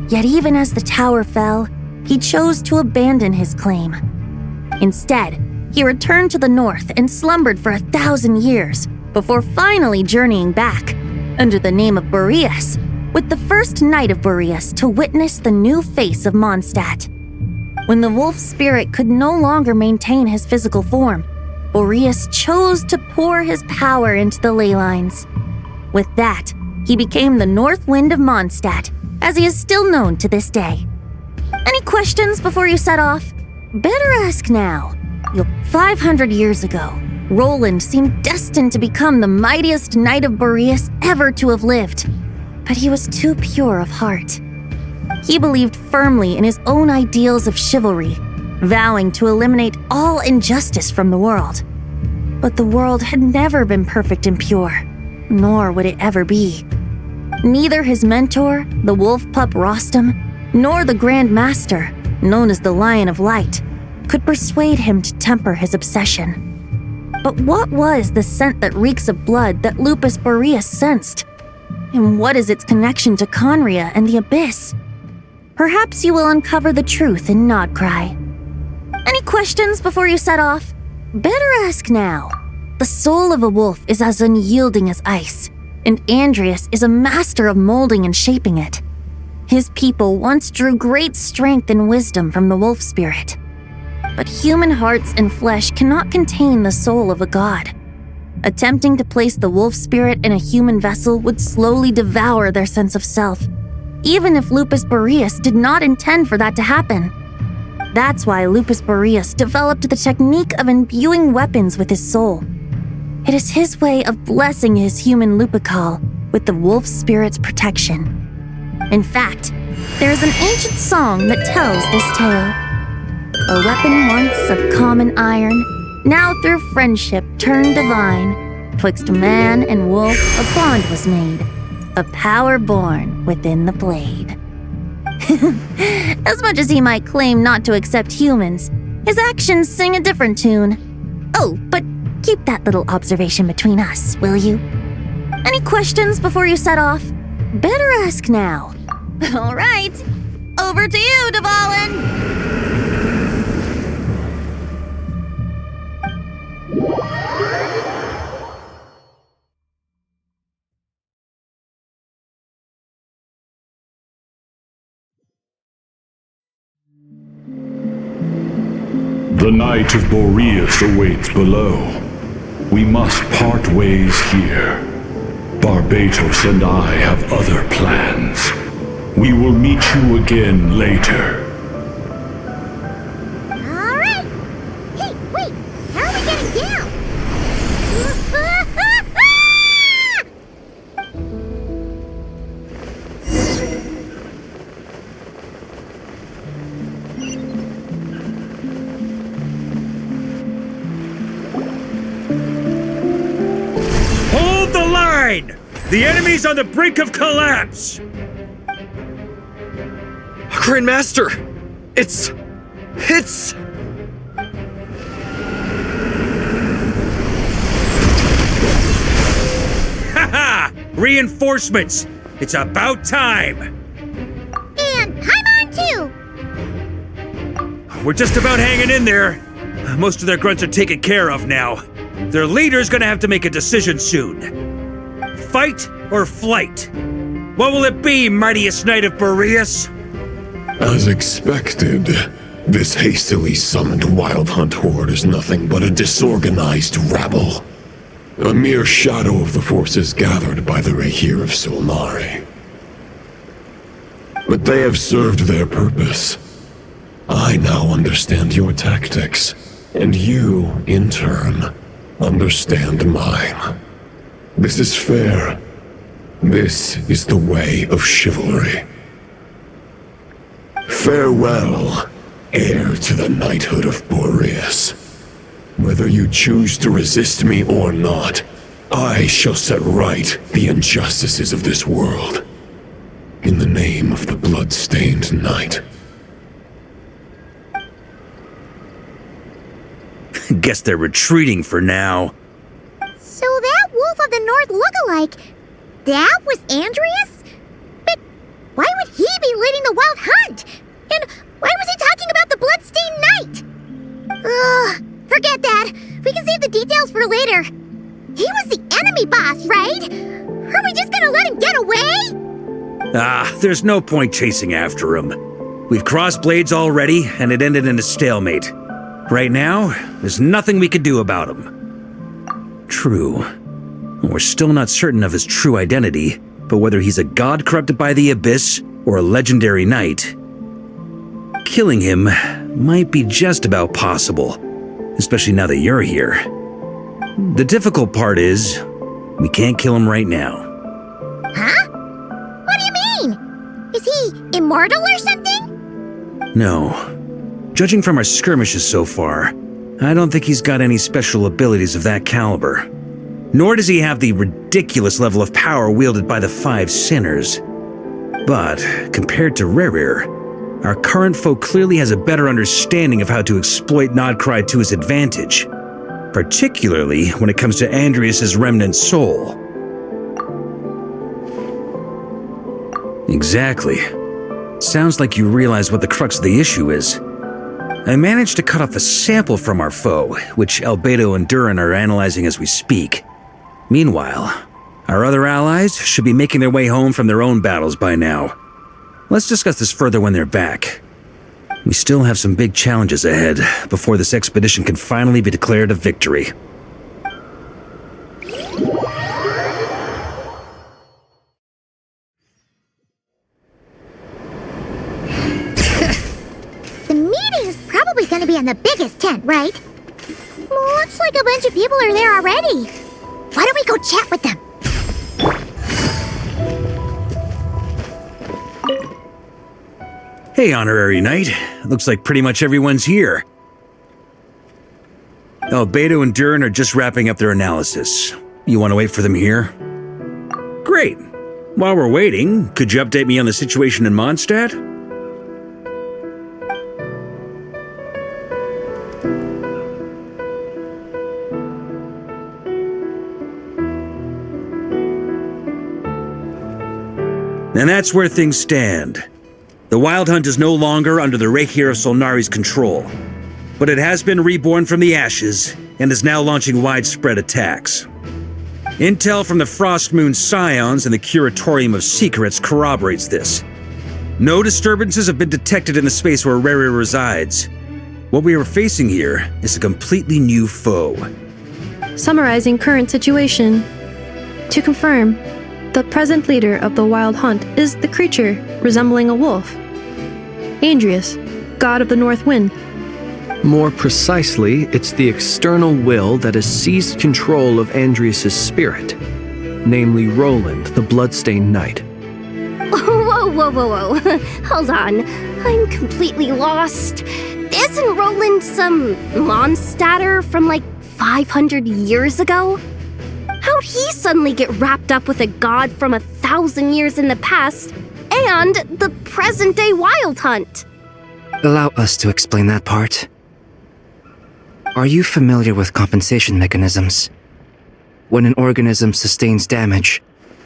Yet even as the tower fell, he chose to abandon his claim. Instead, he returned to the north and slumbered for 1,000 years before finally journeying back, under the name of Boreas, with the first knight of Boreas to witness the new face of Mondstadt. When the wolf spirit could no longer maintain his physical form, Boreas chose to pour his power into the ley lines. With that, he became the North Wind of Mondstadt, as he is still known to this day. Any questions before you set off? Better ask now. 500 years ago, Roland seemed destined to become the mightiest knight of Boreas ever to have lived. But he was too pure of heart. He believed firmly in his own ideals of chivalry, vowing to eliminate all injustice from the world. But the world had never been perfect and pure, nor would it ever be. Neither his mentor, the wolf pup Rostam, nor the Grand Master, known as the Lion of Light, could persuade him to temper his obsession. But what was the scent that reeks of blood that Lupus Boreas sensed? And what is its connection to Conria and the Abyss? Perhaps you will uncover the truth in Nodcry. Any questions before you set off? Better ask now. The soul of a wolf is as unyielding as ice, and Andreas is a master of molding and shaping it. His people once drew great strength and wisdom from the wolf spirit. But human hearts and flesh cannot contain the soul of a god. Attempting to place the wolf spirit in a human vessel would slowly devour their sense of self, even if Lupus Boreas did not intend for that to happen. That's why Lupus Boreas developed the technique of imbuing weapons with his soul. It is his way of blessing his human Lupical with the wolf spirit's protection. In fact, there is an ancient song that tells this tale. A weapon once of common iron, now through friendship turned divine. Twixt man and wolf a bond was made, a power born within the blade. As much as he might claim not to accept humans, his actions sing a different tune. Oh, but keep that little observation between us, will you? Any questions before you set off? Better ask now. All right, over to you, Dvalin. The Knight of Boreas awaits below. We must part ways here. Barbatos and I have other plans. We will meet you again later. All right. Hey, wait. How are we getting down? Hold the line! The enemy's on the brink of collapse! Grandmaster! It's... Haha! Reinforcements! It's about time! And Paimon too! We're just about hanging in there. Most of their grunts are taken care of now. Their leader's gonna have to make a decision soon. Fight or flight? What will it be, mightiest Knight of Boreas? As expected, this hastily summoned Wild Hunt horde is nothing but a disorganized rabble. A mere shadow of the forces gathered by the Rehir of Solnari. But they have served their purpose. I now understand your tactics, and you, in turn, understand mine. This is fair. This is the way of chivalry. Farewell, heir to the knighthood of Boreas. Whether you choose to resist me or not, I shall set right the injustices of this world. In the name of the blood-stained knight. Guess they're retreating for now. So that Wolf of the North lookalike, that was Andreas? But why would he be leading the Wild Hunt? And why was he talking about the Bloodstained Knight? Ugh, forget that. We can save the details for later. He was the enemy boss, right? Are we just gonna let him get away? There's no point chasing after him. We've crossed blades already, and it ended in a stalemate. Right now, there's nothing we can do about him. True. We're still not certain of his true identity, but whether he's a god corrupted by the Abyss or a legendary knight, killing him might be just about possible, especially now that you're here. The difficult part is, we can't kill him right now. Huh? What do you mean? Is he immortal or something? No. Judging from our skirmishes so far, I don't think he's got any special abilities of that caliber. Nor does he have the ridiculous level of power wielded by the Five Sinners. But, compared to Rerir, our current foe clearly has a better understanding of how to exploit Nodcry to his advantage, particularly when it comes to Andreas' remnant soul. Exactly. Sounds like you realize what the crux of the issue is. I managed to cut off a sample from our foe, which Albedo and Durin are analyzing as we speak. Meanwhile, our other allies should be making their way home from their own battles by now. Let's discuss this further when they're back. We still have some big challenges ahead before this expedition can finally be declared a victory. The meeting's probably gonna be in the biggest tent, right? Looks like a bunch of people are there already. Why don't we go chat with them? Hey, Honorary Knight. Looks like pretty much everyone's here. Albedo and Durin are just wrapping up their analysis. You want to wait for them here? Great. While we're waiting, could you update me on the situation in Mondstadt? And that's where things stand. The Wild Hunt is no longer under the Reikir of Solnari's control, but it has been reborn from the ashes and is now launching widespread attacks. Intel from the Frostmoon Scions and the Curatorium of Secrets corroborates this. No disturbances have been detected in the space where Rere resides. What we are facing here is a completely new foe. Summarizing current situation. To confirm, the present leader of the Wild Hunt is the creature resembling a wolf. Andrius, god of the North Wind. More precisely, it's the external will that has seized control of Andrius' spirit, namely Roland, the Bloodstained Knight. Whoa. Hold on. I'm completely lost. Isn't Roland some Mondstadter from like 500 years ago? How'd he suddenly get wrapped up with a god from 1,000 years in the past and the present-day Wild Hunt? Allow us to explain that part. Are you familiar with compensation mechanisms? When an organism sustains damage,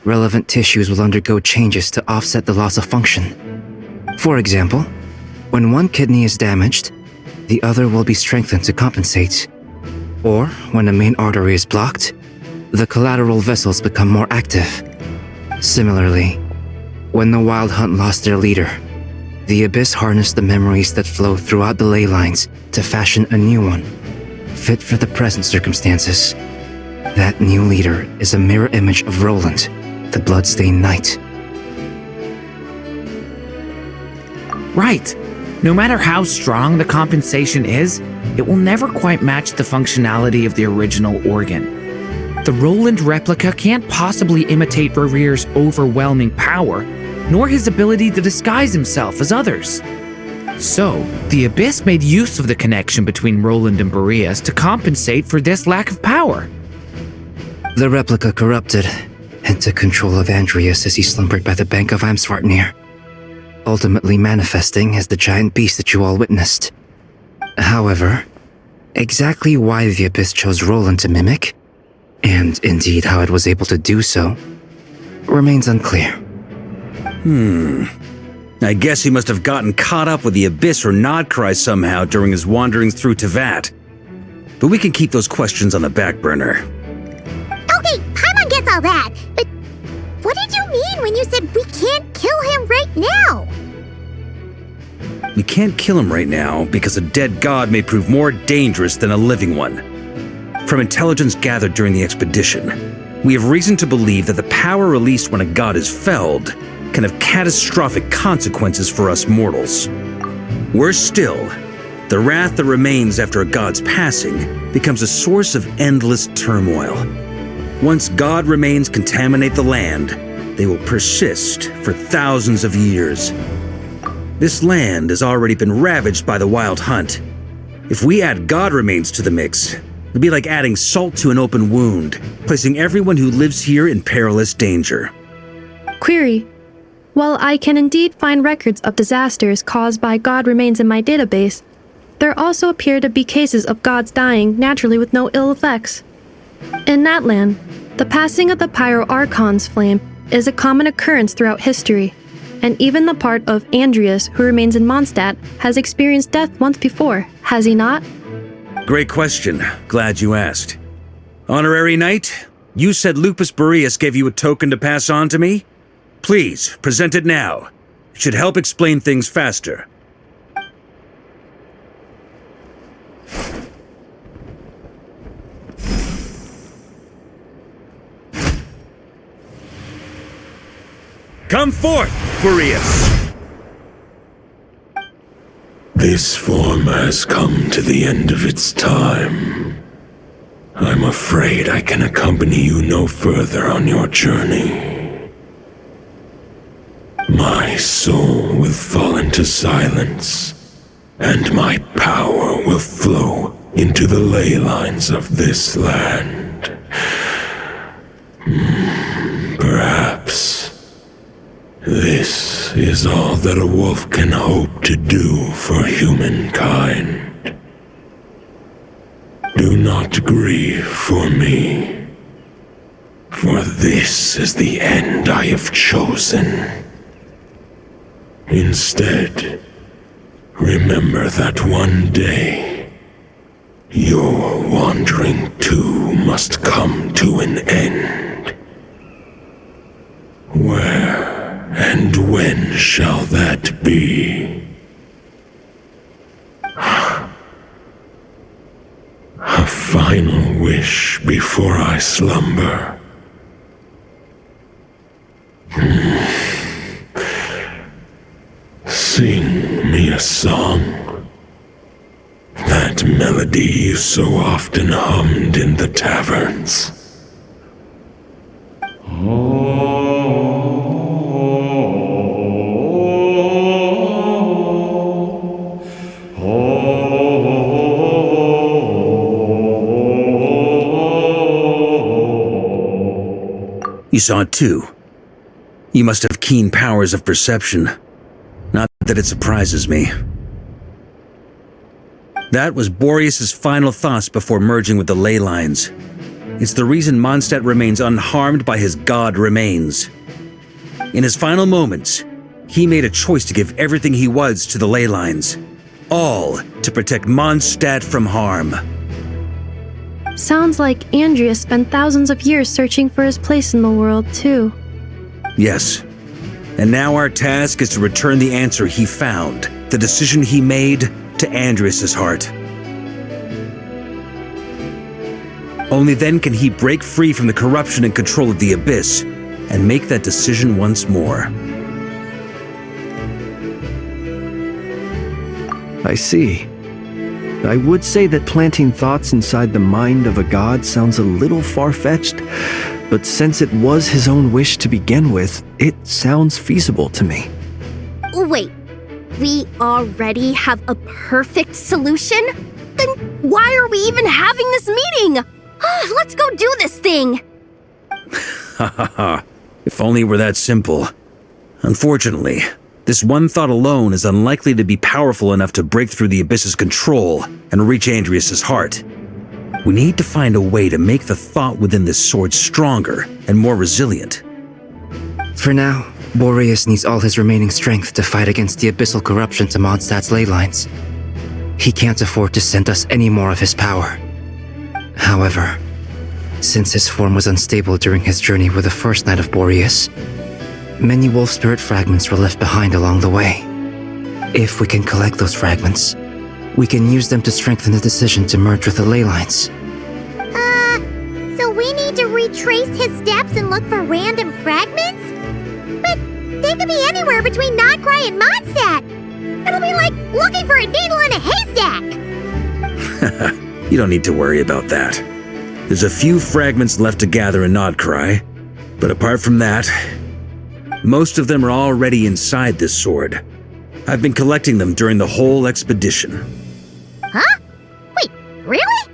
relevant tissues will undergo changes to offset the loss of function. For example, when one kidney is damaged, the other will be strengthened to compensate. Or when a main artery is blocked, the collateral vessels become more active. Similarly, when the Wild Hunt lost their leader, the Abyss harnessed the memories that flow throughout the ley lines to fashion a new one, fit for the present circumstances. That new leader is a mirror image of Roland, the Bloodstained Knight. Right. No matter how strong the compensation is, it will never quite match the functionality of the original organ. The Roland replica can't possibly imitate Rere's overwhelming power, nor his ability to disguise himself as others. So, the Abyss made use of the connection between Roland and Boreas to compensate for this lack of power. The replica corrupted and took control of Andrius as he slumbered by the bank of Amsvartnir, ultimately manifesting as the giant beast that you all witnessed. However, exactly why the Abyss chose Roland to mimic, and indeed how it was able to do so, remains unclear. I guess he must have gotten caught up with the Abyss or Nodcry somehow during his wanderings through Tevat. But we can keep those questions on the back burner. Okay, Paimon gets all that, but what did you mean when you said we can't kill him right now? We can't kill him right now because a dead god may prove more dangerous than a living one. From intelligence gathered during the expedition, we have reason to believe that the power released when a god is felled can have catastrophic consequences for us mortals. Worse still, the wrath that remains after a god's passing becomes a source of endless turmoil. Once god remains contaminate the land, they will persist for thousands of years. This land has already been ravaged by the Wild Hunt. If we add god remains to the mix, it'd be like adding salt to an open wound, placing everyone who lives here in perilous danger. Query. While I can indeed find records of disasters caused by god remains in my database, there also appear to be cases of gods dying naturally with no ill effects. In that land, the passing of the Pyro Archon's flame is a common occurrence throughout history, And even the part of Andreas who remains in Mondstadt has experienced death once before, has he not? Great question. Glad you asked. Honorary Knight, you said Lupus Boreas gave you a token to pass on to me? Please, present it now. It should help explain things faster. Come forth, Boreas! This form has come to the end of its time. I'm afraid I can accompany you no further on your journey. My soul will fall into silence, and my power will flow into the ley lines of this land. Perhaps this is all that a wolf can hope to do for humankind. Do not grieve for me, for this is the end I have chosen. Instead, remember that one day, your wandering too must come to an end. Where and when shall that be? A final wish before I slumber. Sing me a song. That melody you so often hummed in the taverns. You saw it too. You must have keen powers of perception. Not that it surprises me. That was Boreas' final thoughts before merging with the ley lines. It's the reason Mondstadt remains unharmed by his god remains. In his final moments, he made a choice to give everything he was to the ley lines. All to protect Mondstadt from harm. Sounds like Andreas spent thousands of years searching for his place in the world, too. Yes. And now our task is to return the answer he found, the decision he made, to Andreas' heart. Only then can he break free from the corruption and control of the Abyss, and make that decision once more. I see. I would say that planting thoughts inside the mind of a god sounds a little far-fetched, but since it was his own wish to begin with, it sounds feasible to me. Wait, we already have a perfect solution? Then why are we even having this meeting? Let's go do this thing! Hahaha, if only it were that simple. Unfortunately, this one thought alone is unlikely to be powerful enough to break through the Abyss's control and reach Andreas' heart. We need to find a way to make the thought within this sword stronger and more resilient. For now, Boreas needs all his remaining strength to fight against the abyssal corruption to Mondstadt's ley lines. He can't afford to send us any more of his power. However, since his form was unstable during his journey with the first Knight of Boreas, many wolf spirit fragments were left behind along the way. If we can collect those fragments, we can use them to strengthen the decision to merge with the ley lines. So we need to retrace his steps and look for random fragments? But they could be anywhere between Nodcry and Mondstadt. It'll be like looking for a needle in a haystack. You don't need to worry about that. There's a few fragments left to gather in Nodcry, but apart from that, most of them are already inside this sword. I've been collecting them during the whole expedition. Huh? Wait, really?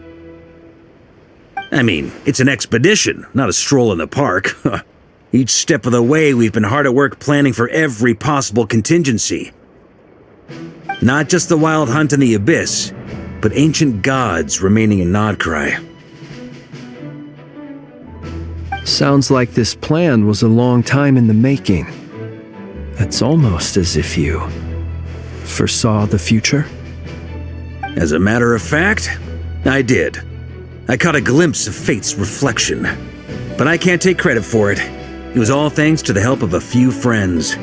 I mean, it's an expedition, not a stroll in the park. Each step of the way, we've been hard at work planning for every possible contingency. Not just the wild hunt in the Abyss, but ancient gods remaining in Nodcry. Sounds like this plan was a long time in the making. It's almost as if you foresaw the future. As a matter of fact, I did. I caught a glimpse of fate's reflection. But I can't take credit for it. It was all thanks to the help of a few friends.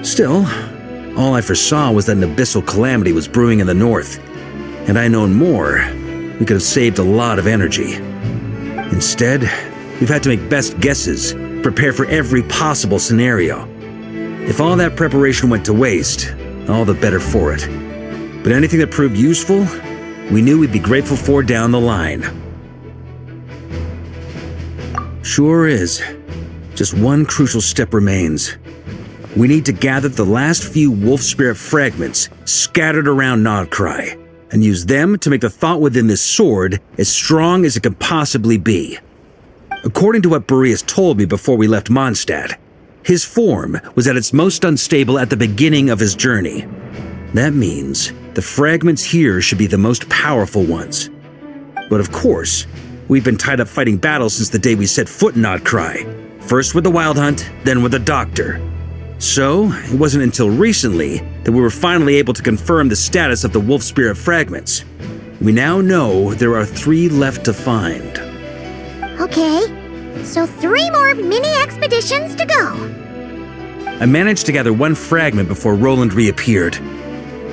Still, all I foresaw was that an abyssal calamity was brewing in the north. Had I known more, we could have saved a lot of energy. Instead, we've had to make best guesses, prepare for every possible scenario. If all that preparation went to waste, all the better for it. But anything that proved useful, we knew we'd be grateful for down the line. Sure is. Just one crucial step remains. We need to gather the last few wolf spirit fragments scattered around Nodcry, and use them to make the thought within this sword as strong as it can possibly be. According to what Boreas told me before we left Mondstadt, his form was at its most unstable at the beginning of his journey. That means the fragments here should be the most powerful ones. But of course, we've been tied up fighting battles since the day we set foot in Nodcry, first with the Wild Hunt, then with the Doctor. So, it wasn't until recently that we were finally able to confirm the status of the wolf spirit fragments. We now know there are 3 left to find. Okay, so 3 more mini expeditions to go. I managed to gather 1 fragment before Roland reappeared.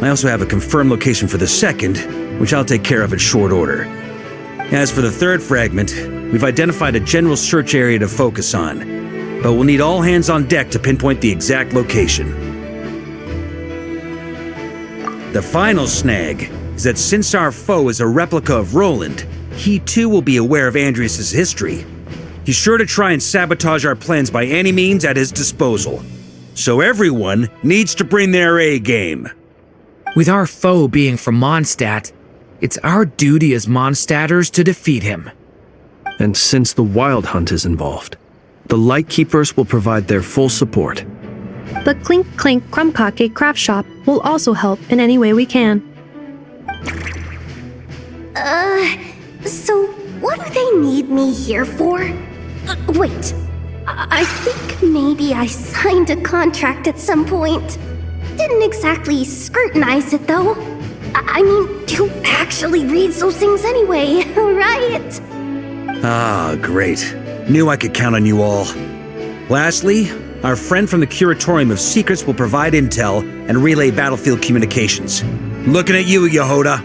I also have a confirmed location for the second, which I'll take care of in short order. As for the 3rd fragment, we've identified a general search area to focus on, but we'll need all hands on deck to pinpoint the exact location. The final snag is that since our foe is a replica of Roland, he too will be aware of Andrias' history. He's sure to try and sabotage our plans by any means at his disposal. So everyone needs to bring their A game. With our foe being from Mondstadt, it's our duty as Mondstadters to defeat him. And since the Wild Hunt is involved, the Lightkeepers will provide their full support. The Clink Clink Krumkake craft shop will also help in any way we can. So what do they need me here for? Wait, I think maybe I signed a contract at some point. Didn't exactly scrutinize it though. I mean, who actually reads those things anyway, right? Ah, great. Knew I could count on you all. Lastly, our friend from the Curatorium of Secrets will provide intel and relay battlefield communications. Looking at you, Yehoda.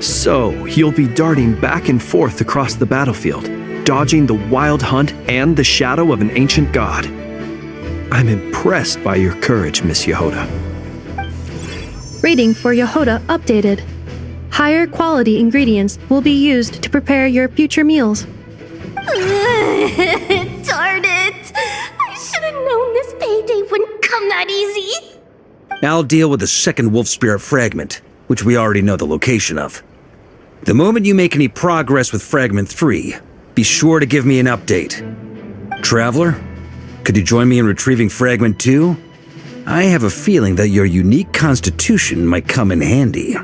So, you'll be darting back and forth across the battlefield, dodging the Wild Hunt and the shadow of an ancient god. I'm impressed by your courage, Miss Yehoda. Rating for Yehoda updated. Higher quality ingredients will be used to prepare your future meals. Darn it! I should have known this payday wouldn't come that easy. I'll deal with the second wolf spirit fragment, which we already know the location of. The moment you make any progress with Fragment 3, be sure to give me an update. Traveler, could you join me in retrieving Fragment 2? I have a feeling that your unique constitution might come in handy.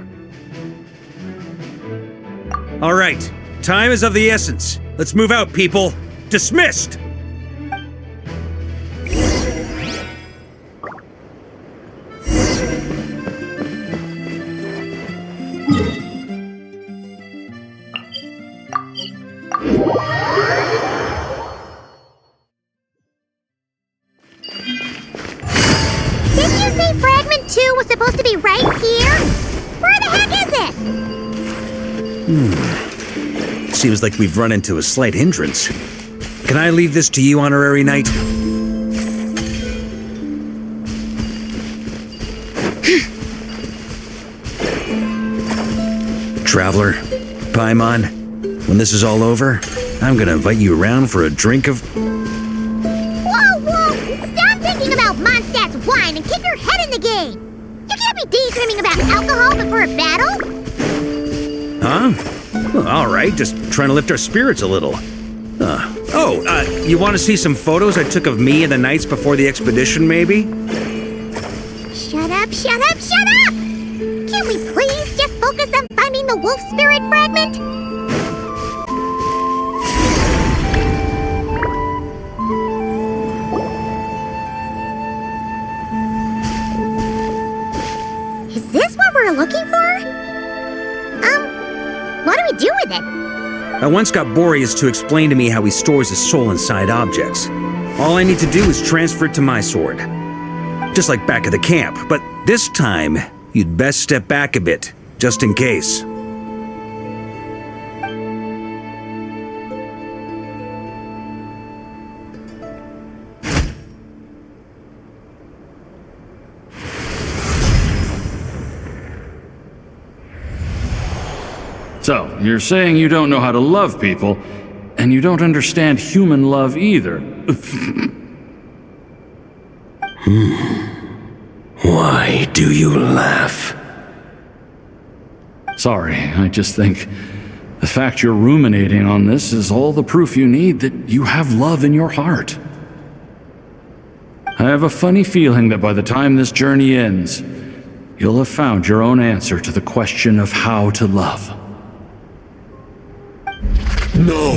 All right, time is of the essence. Let's move out, people. Dismissed! Didn't you say Fragment 2 was supposed to be right here? Where the heck is it? Seems like we've run into a slight hindrance. Can I leave this to you, Honorary Knight? Traveler, Paimon, when this is all over, I'm gonna invite you around for a drink of... Whoa! Stop thinking about Mondstadt's wine and keep your head in the game! You can't be daydreaming about alcohol before a battle! Huh? Well, all right, just trying to lift our spirits a little. You want to see some photos I took of me and the knights before the expedition, maybe? Shut up! Can we please just focus on finding the wolf spirit fragment? we're looking for? What do we do with it? I once got Boreas to explain to me how he stores his soul inside objects. All I need to do is transfer it to my sword. Just like back at the camp, but this time, you'd best step back a bit, just in case. So, you're saying you don't know how to love people, and you don't understand human love either. Why do you laugh? Sorry, I just think the fact you're ruminating on this is all the proof you need that you have love in your heart. I have a funny feeling that by the time this journey ends, you'll have found your own answer to the question of how to love. No,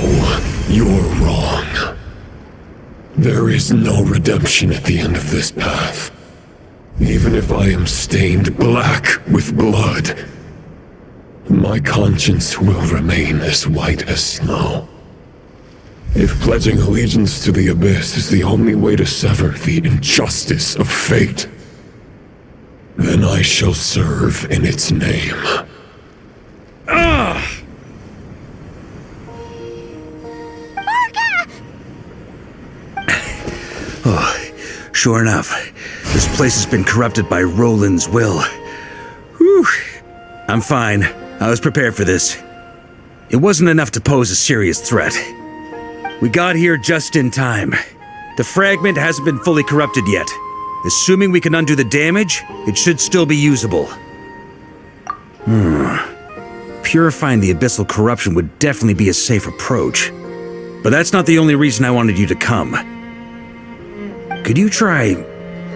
you're wrong. There is no redemption at the end of this path. Even if I am stained black with blood, my conscience will remain as white as snow. If pledging allegiance to the Abyss is the only way to sever the injustice of fate, then I shall serve in its name. Ugh! Oh, sure enough, this place has been corrupted by Roland's will. Whew. I'm fine. I was prepared for this. It wasn't enough to pose a serious threat. We got here just in time. The fragment hasn't been fully corrupted yet. Assuming we can undo the damage, it should still be usable. Purifying the abyssal corruption would definitely be a safe approach. But that's not the only reason I wanted you to come. Could you try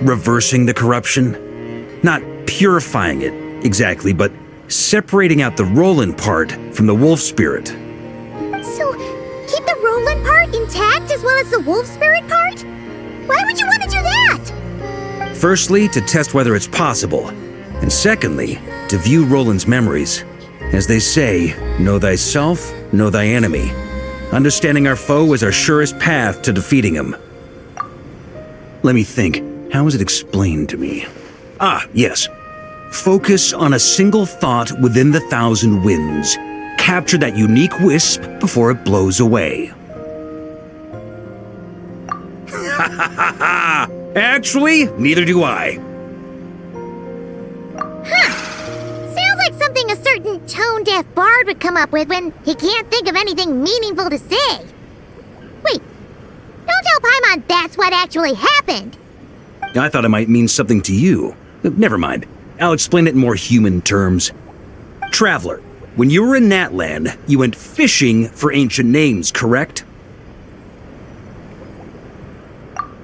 reversing the corruption? Not purifying it, exactly, but separating out the Roland part from the wolf spirit. So, keep the Roland part intact as well as the wolf spirit part? Why would you want to do that? Firstly, to test whether it's possible. And secondly, to view Roland's memories. As they say, know thyself, know thy enemy. Understanding our foe is our surest path to defeating him. Let me think. How was it explained to me? Ah, yes. Focus on a single thought within the 1,000 winds. Capture that unique wisp before it blows away. Actually, neither do I. Sounds like something a certain tone-deaf bard would come up with when he can't think of anything meaningful to say. Wait, don't tell Paimon that's what actually happened. I thought it might mean something to you. Never mind. I'll explain it in more human terms. Traveler, when you were in Natland, you went fishing for ancient names, correct?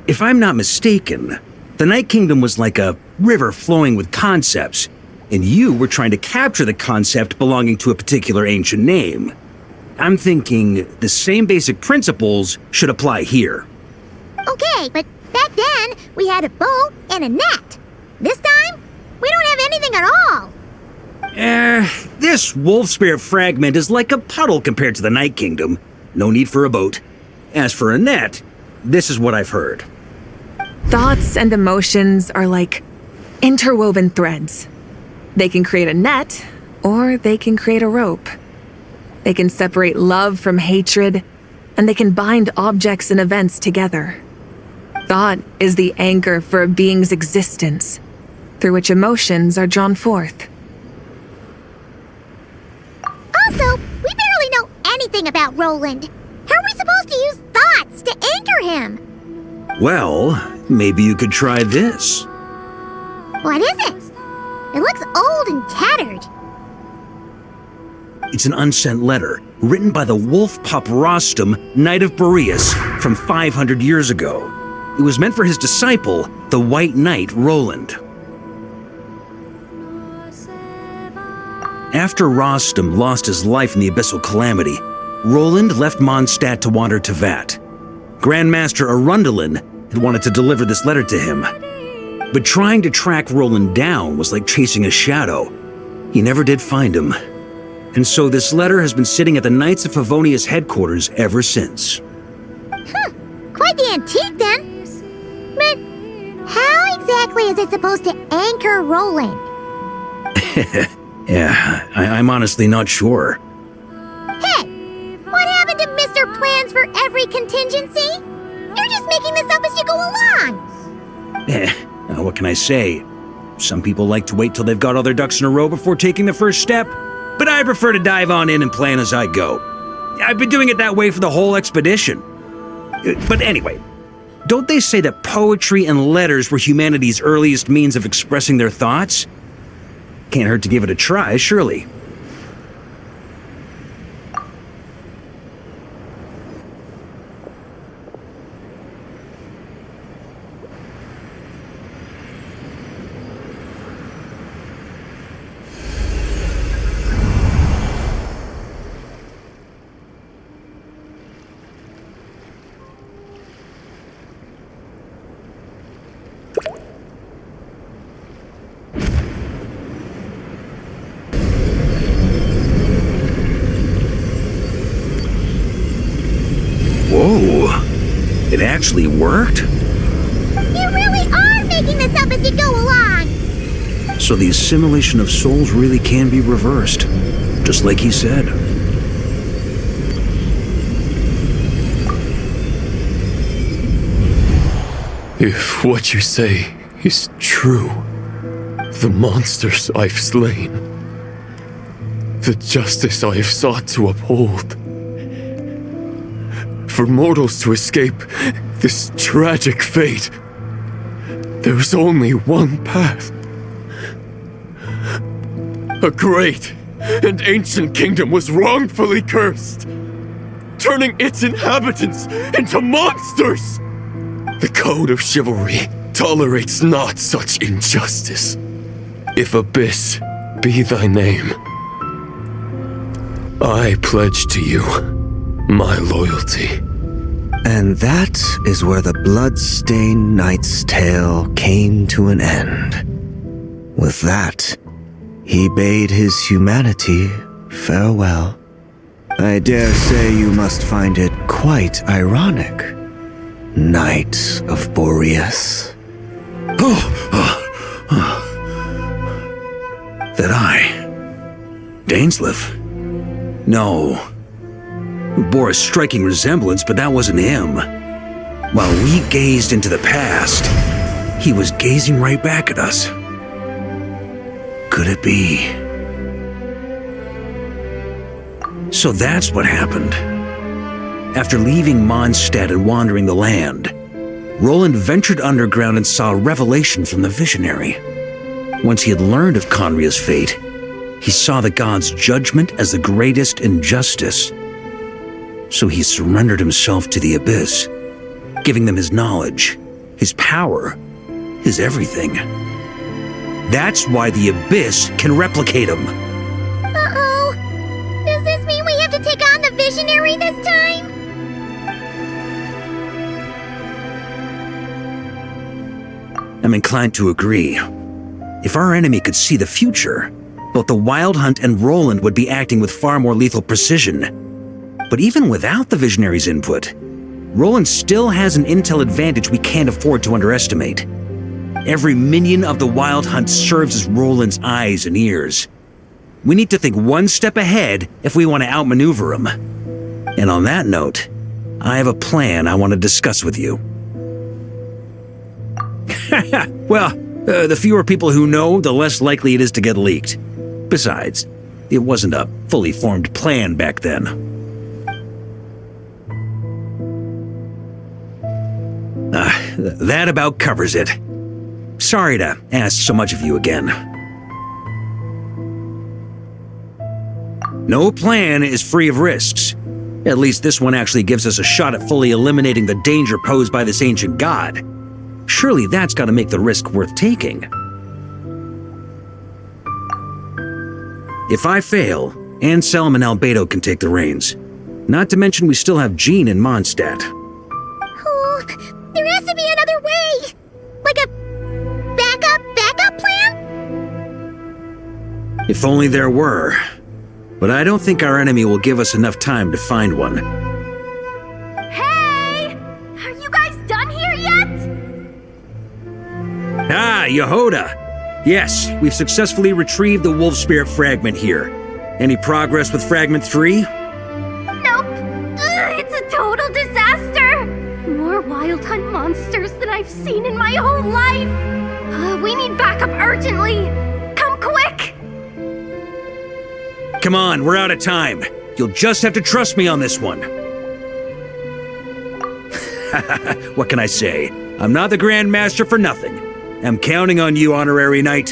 If I'm not mistaken, the Night Kingdom was like a river flowing with concepts, and you were trying to capture the concept belonging to a particular ancient name. I'm thinking the same basic principles should apply here. Okay, but back then, we had a boat and a net. This time, we don't have anything at all. This wolf spirit fragment is like a puddle compared to the Night Kingdom. No need for a boat. As for a net, this is what I've heard. Thoughts and emotions are like interwoven threads. They can create a net, or they can create a rope. They can separate love from hatred, and they can bind objects and events together. Thought is the anchor for a being's existence, through which emotions are drawn forth. Also, we barely know anything about Roland. How are we supposed to use thoughts to anchor him? Well, maybe you could try this. What is it? It looks old and tattered. It's an unsent letter written by the wolf pup Rostam, Knight of Boreas, from 500 years ago. It was meant for his disciple, the White Knight Roland. After Rostam lost his life in the Abyssal Calamity, Roland left Mondstadt to wander to Vat. Grandmaster Arundelen had wanted to deliver this letter to him. But trying to track Roland down was like chasing a shadow. He never did find him. And so this letter has been sitting at the Knights of Favonius headquarters ever since. Quite the antique then. But how exactly is it supposed to anchor Roland? Yeah, I'm honestly not sure. Hey, what happened to Mr. Plans for every contingency? You're just making this up as you go along. What can I say? Some people like to wait till they've got all their ducks in a row before taking the first step, but I prefer to dive on in and plan as I go. I've been doing it that way for the whole expedition. But anyway, don't they say that poetry and letters were humanity's earliest means of expressing their thoughts? Can't hurt to give it a try, surely. Whoa, it actually worked? You really are making this up as you go along. So the assimilation of souls really can be reversed, just like he said. If what you say is true, the monsters I've slain, the justice I have sought to uphold, for mortals to escape this tragic fate, there's only one path. A great and ancient kingdom was wrongfully cursed, turning its inhabitants into monsters. The code of chivalry tolerates not such injustice. If Abyss be thy name, I pledge to you my loyalty. And that is where the blood-stained knight's tale came to an end. With that, he bade his humanity farewell. I dare say you must find it quite ironic, Knight of Boreas. That I, Dainsleif? No. Bore a striking resemblance, but that wasn't him. While we gazed into the past, he was gazing right back at us. Could it be? So that's what happened. After leaving Mondstadt and wandering the land, Roland ventured underground and saw a revelation from the visionary. Once he had learned of Conria's fate, he saw the gods' judgment as the greatest injustice. So he surrendered himself to the Abyss, giving them his knowledge, his power, his everything. That's why the Abyss can replicate him. Uh-oh. Does this mean we have to take on the Visionary this time? I'm inclined to agree. If our enemy could see the future, both the Wild Hunt and Roland would be acting with far more lethal precision. But even without the Visionary's input, Roland still has an intel advantage we can't afford to underestimate. Every minion of the Wild Hunt serves as Roland's eyes and ears. We need to think one step ahead if we want to outmaneuver him. And on that note, I have a plan I want to discuss with you. Well, the fewer people who know, the less likely it is to get leaked. Besides, it wasn't a fully formed plan back then. That about covers it. Sorry to ask so much of you again. No plan is free of risks. At least this one actually gives us a shot at fully eliminating the danger posed by this ancient god. Surely that's got to make the risk worth taking. If I fail, Anselm and Albedo can take the reins. Not to mention we still have Jean in Mondstadt. Oh, there has to be another way! Like a backup plan? If only there were. But I don't think our enemy will give us enough time to find one. Hey! Are you guys done here yet? Ah, Yehoda! Yes, we've successfully retrieved the Wolf Spirit fragment here. Any progress with Fragment 3? Nope. It's a total disaster! More Wild Hunt monsters than I've seen in my whole life! We need backup urgently! Come quick! Come on, we're out of time. You'll just have to trust me on this one. What can I say? I'm not the Grand Master for nothing. I'm counting on you, Honorary Knight.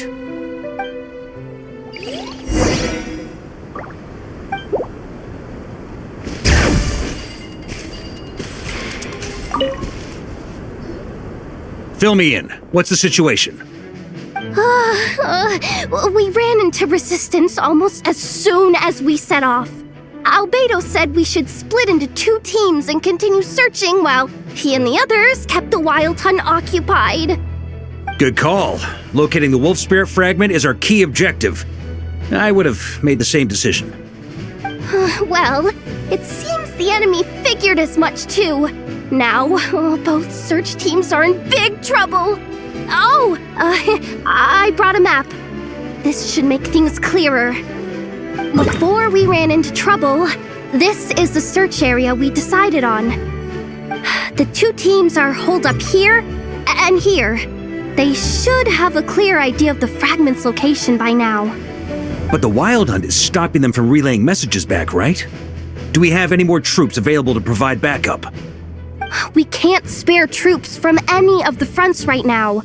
Fill me in. What's the situation? We ran into resistance almost as soon as we set off. Albedo said we should split into 2 teams and continue searching while he and the others kept the Wild Hunt occupied. Good call. Locating the Wolf Spirit fragment is our key objective. I would have made the same decision. Well, it seems the enemy figured as much too. Now, both search teams are in big trouble. Oh, I brought a map. This should make things clearer. Before we ran into trouble, this is the search area we decided on. The 2 teams are holed up here and here. They should have a clear idea of the fragment's location by now. But the Wild Hunt is stopping them from relaying messages back, right? Do we have any more troops available to provide backup? We can't spare troops from any of the fronts right now.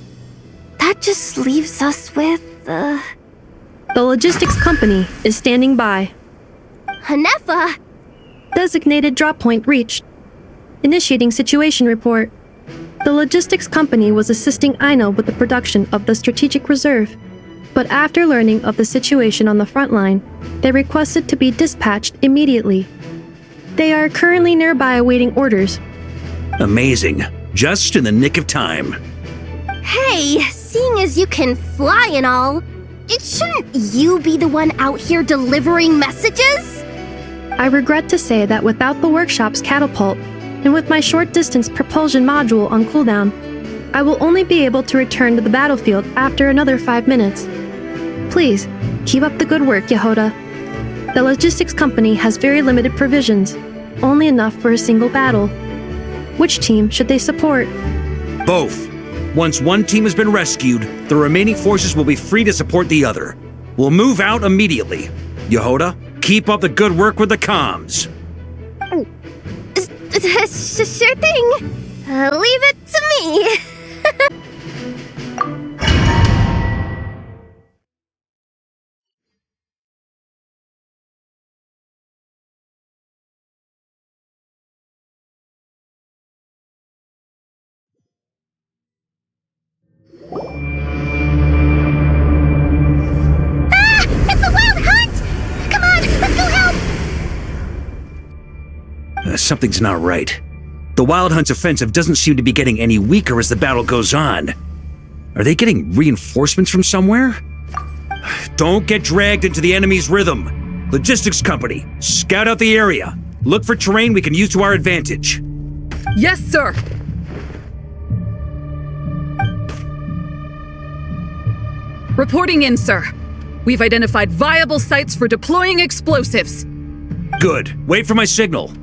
That just leaves us with, The logistics company is standing by. Hanefa! Designated drop point reached. Initiating situation report. The logistics company was assisting Aino with the production of the strategic reserve, but after learning of the situation on the front line, they requested to be dispatched immediately. They are currently nearby awaiting orders. Amazing. Just in the nick of time. Hey, seeing as you can fly and all, shouldn't you be the one out here delivering messages? I regret to say that without the workshop's catapult, and with my short-distance propulsion module on cooldown, I will only be able to return to the battlefield after another 5 minutes. Please, keep up the good work, Yehoda. The logistics company has very limited provisions, only enough for a single battle. Which team should they support? Both. Once one team has been rescued, the remaining forces will be free to support the other. We'll move out immediately. Yehoda, keep up the good work with the comms. Sure thing. Leave it to me. It's the Wild Hunt! Come on, let's go help! Something's not right. The Wild Hunt's offensive doesn't seem to be getting any weaker as the battle goes on. Are they getting reinforcements from somewhere? Don't get dragged into the enemy's rhythm. Logistics company, scout out the area. Look for terrain we can use to our advantage. Yes, sir. Reporting in, sir. We've identified viable sites for deploying explosives. Good. Wait for my signal.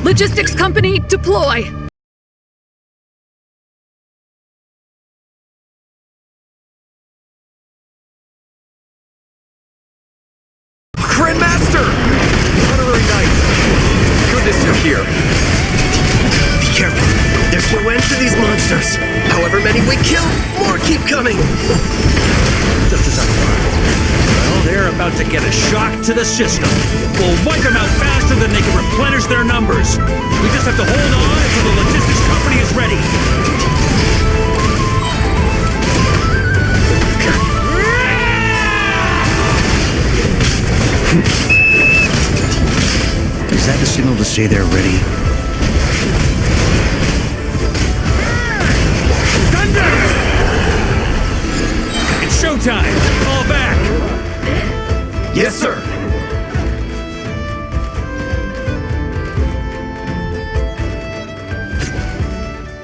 Logistics company, deploy! Grandmaster! Honorary Knight! Goodness you're here. Be careful. There's no end to these monsters. However many we kill, more keep coming. Just as I thought. Well, they're about to get a shock to the system. We'll wipe them out faster than they can replenish their numbers. We just have to hold on until the logistics company is ready. Is that the signal to say they're ready? Thunder! It's showtime! Fall back! Yes, sir!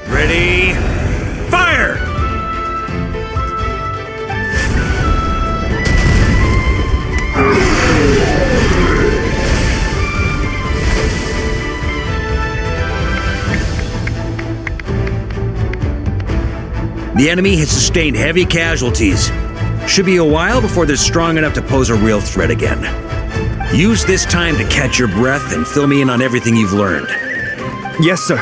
Ready? Fire! The enemy has sustained heavy casualties. Should be a while before they're strong enough to pose a real threat again. Use this time to catch your breath and fill me in on everything you've learned. Yes, sir.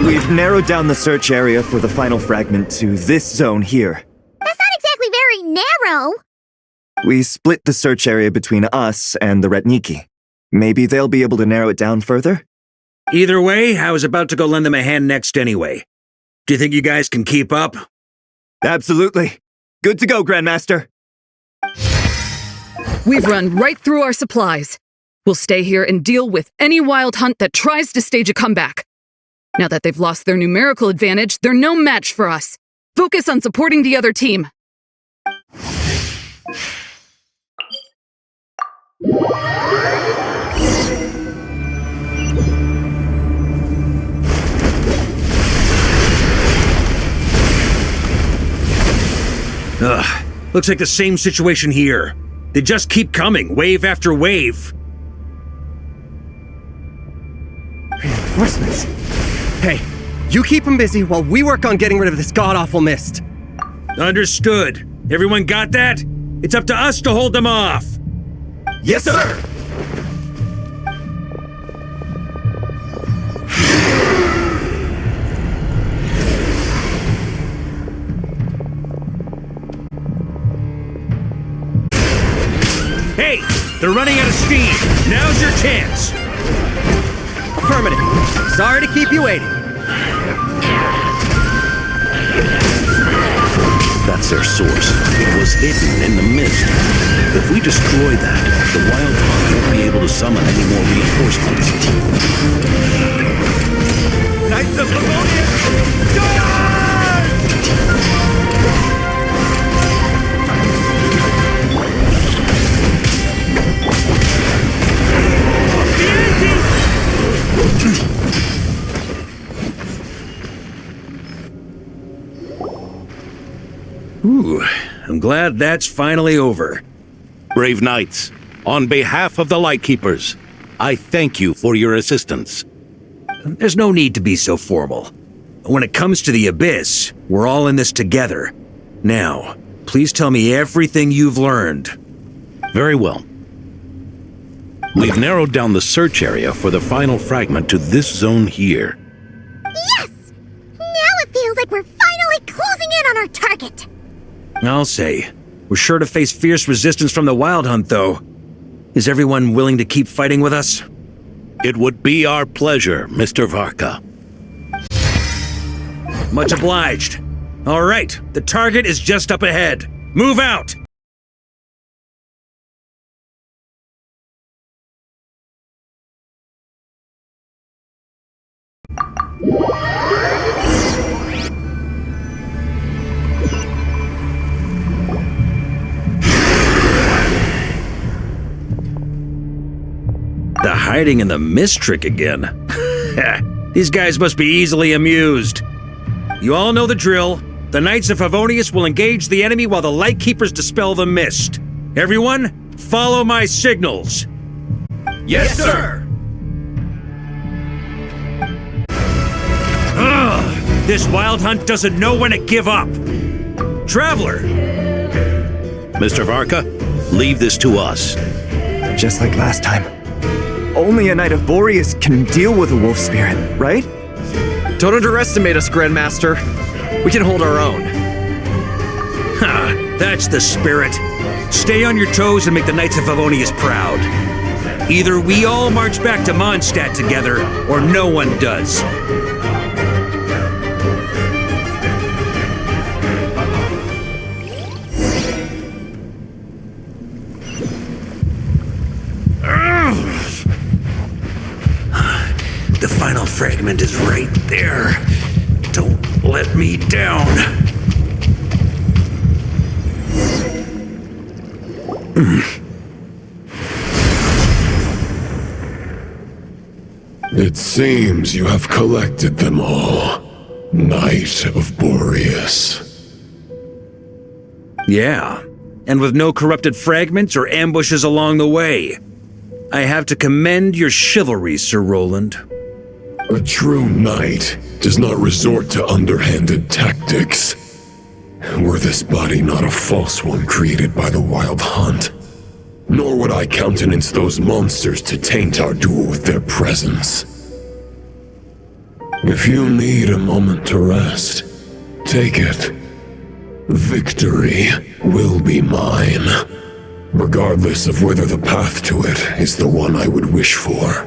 We've narrowed down the search area for the final fragment to this zone here. That's not exactly very narrow. We split the search area between us and the Retniki. Maybe they'll be able to narrow it down further? Either way, I was about to go lend them a hand next anyway. Do you think you guys can keep up? Absolutely. Good to go, Grandmaster. We've run right through our supplies. We'll stay here and deal with any wild hunt that tries to stage a comeback. Now that they've lost their numerical advantage, they're no match for us. Focus on supporting the other team. Ugh, looks like the same situation here. They just keep coming, wave after wave. Reinforcements. Hey, you keep them busy while we work on getting rid of this god-awful mist. Understood. Everyone got that? It's up to us to hold them off. Yes, sir! Hey, they're running out of steam. Now's your chance. Affirmative. Sorry to keep you waiting. That's their source. It was hidden in the mist. If we destroy that, the Wild Hunt won't be able to summon any more reinforcements. Knights of Livonius, die! Ooh, I'm glad that's finally over. Brave knights, on behalf of the Lightkeepers, I thank you for your assistance. There's no need to be so formal. When it comes to the Abyss, we're all in this together. Now, please tell me everything you've learned. Very well. We've narrowed down the search area for the final fragment to this zone here. Yes! Now it feels like we're finally closing in on our target. I'll say. We're sure to face fierce resistance from the Wild Hunt, though. Is everyone willing to keep fighting with us? It would be our pleasure, Mr. Varka. Much obliged. All right, the target is just up ahead. Move out! The hiding in the mist trick again. These guys must be easily amused. You all know the drill. The Knights of Favonius will engage the enemy while the Lightkeepers dispel the mist. Everyone, follow my signals. Yes, sir! Ugh, this Wild Hunt doesn't know when to give up. Traveler! Mr. Varka, leave this to us. Just like last time. Only a Knight of Boreas can deal with a wolf spirit, right? Don't underestimate us, Grandmaster. We can hold our own. Ha! That's the spirit. Stay on your toes and make the Knights of Favonius proud. Either we all march back to Mondstadt together, or no one does. final fragment is right there. Don't let me down. It seems you have collected them all, Knight of Boreas. Yeah, and with no corrupted fragments or ambushes along the way. I have to commend your chivalry, Sir Roland. A true knight does not resort to underhanded tactics. Were this body not a false one created by the Wild Hunt, nor would I countenance those monsters to taint our duel with their presence. If you need a moment to rest, take it. Victory will be mine, regardless of whether the path to it is the one I would wish for.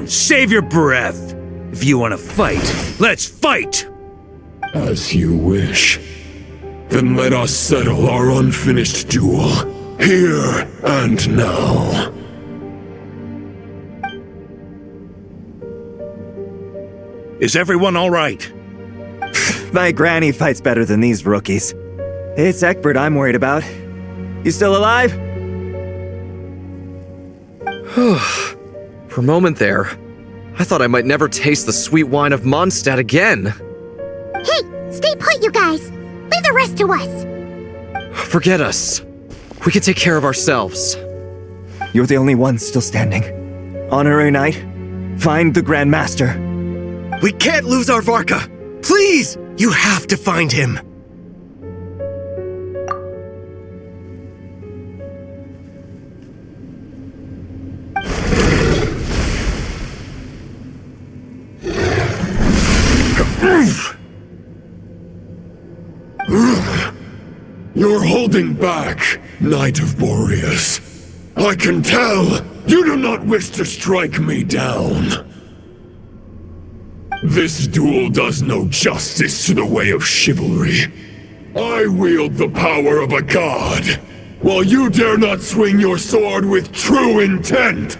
Save your breath! If you want to fight, let's fight! As you wish. Then let us settle our unfinished duel, here and now. Is everyone all right? My granny fights better than these rookies. It's Egbert I'm worried about. You still alive? For a moment there, I thought I might never taste the sweet wine of Mondstadt again. Hey, stay put, you guys. Leave the rest to us. Forget us. We can take care of ourselves. You're the only one still standing. Honorary Knight, find the Grand Master. We can't lose our Varka! Please! You have to find him! You're holding back, Knight of Boreas. I can tell you do not wish to strike me down. This duel does no justice to the way of chivalry. I wield the power of a god, while you dare not swing your sword with true intent.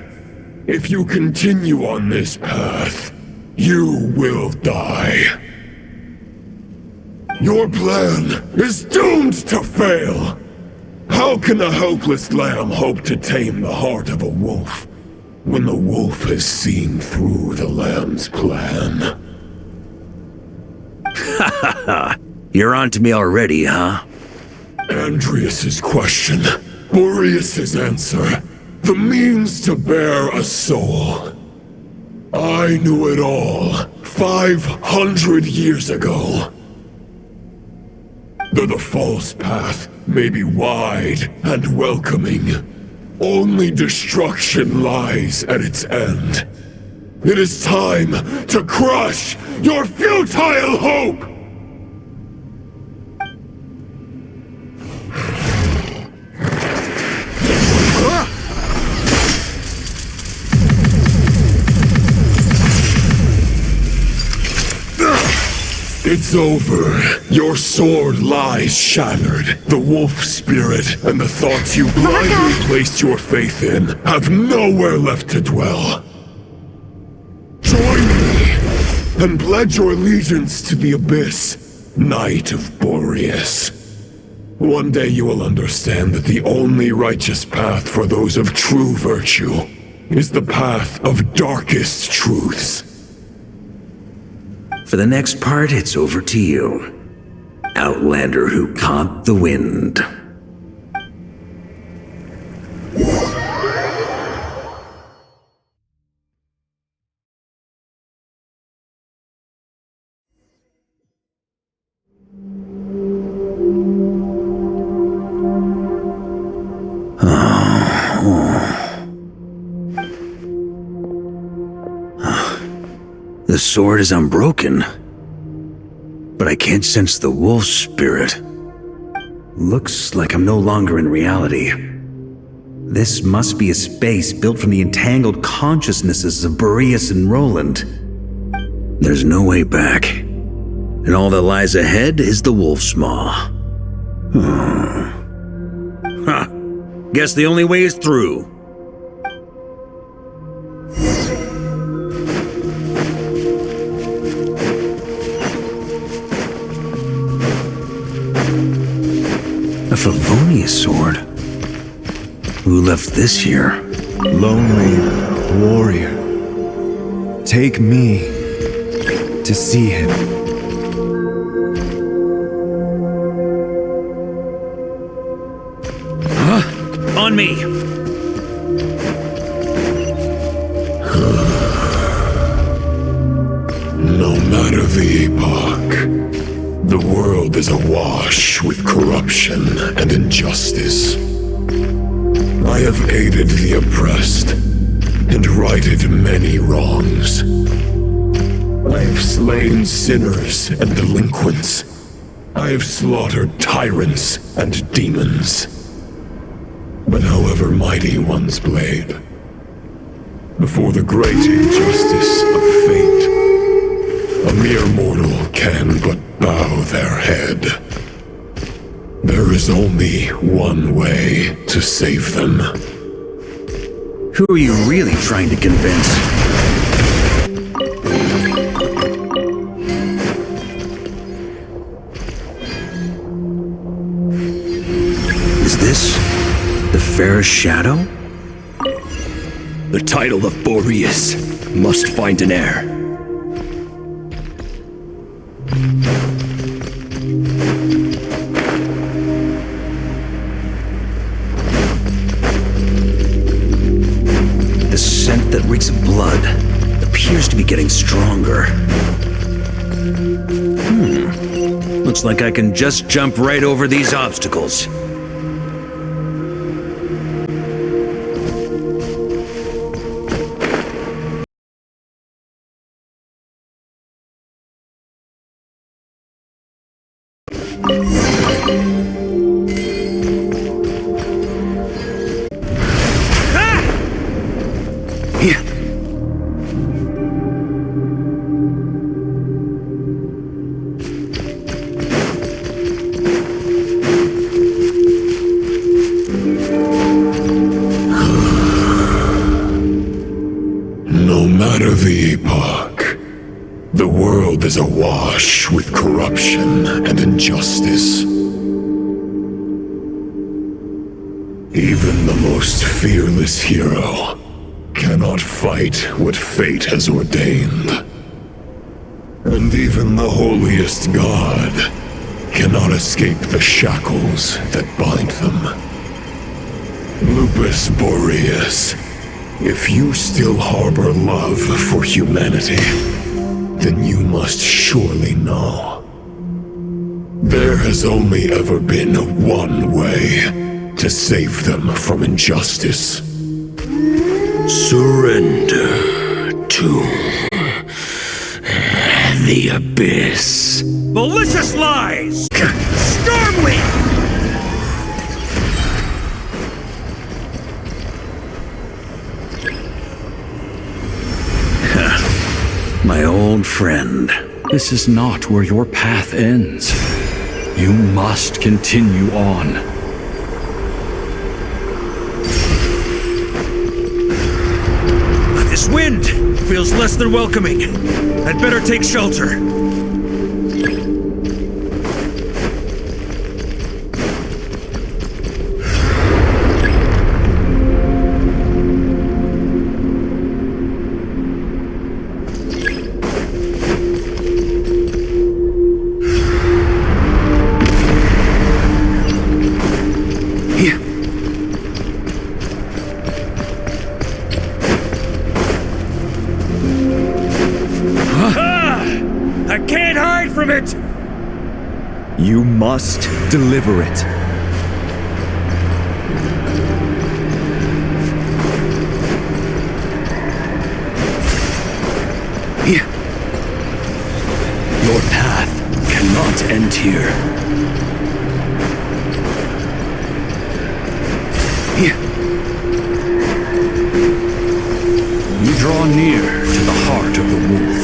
If you continue on this path, you will die. Your plan is doomed to fail! How can a helpless lamb hope to tame the heart of a wolf, when the wolf has seen through the lamb's plan? Ha ha ha! You're on to me already, huh? Andreas's question, Boreas's answer, the means to bear a soul. I knew it all 500 years ago. Though the false path may be wide and welcoming, only destruction lies at its end. It is time to crush your futile hope! It's over. Your sword lies shattered. The wolf spirit and the thoughts you blindly placed your faith in have nowhere left to dwell. Join me and pledge your allegiance to the abyss, Knight of Boreas. One day you will understand that the only righteous path for those of true virtue is the path of darkest truths. For the next part, it's over to you. Outlander who caught the wind. The sword is unbroken, but I can't sense the wolf spirit. Looks like I'm no longer in reality. This must be a space built from the entangled consciousnesses of Boreas and Roland. There's no way back, and all that lies ahead is the wolf's maw. Huh. 'Huh. 'Guess the only way is through. It's over. Your sword lies shattered. The wolf spirit and the thoughts you blindly placed your faith in have nowhere left to dwell. Join me and pledge your allegiance to the abyss, Knight of Boreas. One day you will understand that the only righteous path for those of true virtue is the path of darkest truths. Guess the only way is through. Favonius sword? Who left this here? Lonely warrior. Take me to see him. Huh? On me! No matter the epoch, the world is awash with corruption and injustice. I have aided the oppressed and righted many wrongs. I have slain sinners and delinquents. I have slaughtered tyrants and demons. But however mighty one's blade, before the great injustice of fate, a mere mortal can but bow their head. There is only one way to save them. Who are you really trying to convince? Is this the fairest shadow? The title of Boreas must find an heir. The scent that reeks of blood appears to be getting stronger. Looks like I can just jump right over these obstacles. No matter the epoch, the world is awash with corruption and injustice. Even the most fearless hero cannot fight what fate has ordained. And even the holiest god cannot escape the shackles that bind them. Lupus Boreas, if you still harbor love for humanity, then you must surely know. There has only ever been one way to save them from injustice. Surrender to the abyss. Malicious lies! Stormwind! My old friend. This is not where your path ends. You must continue on. This wind feels less than welcoming. I'd better take shelter. You must deliver it. Your path cannot end here. You draw near to the heart of the wolf.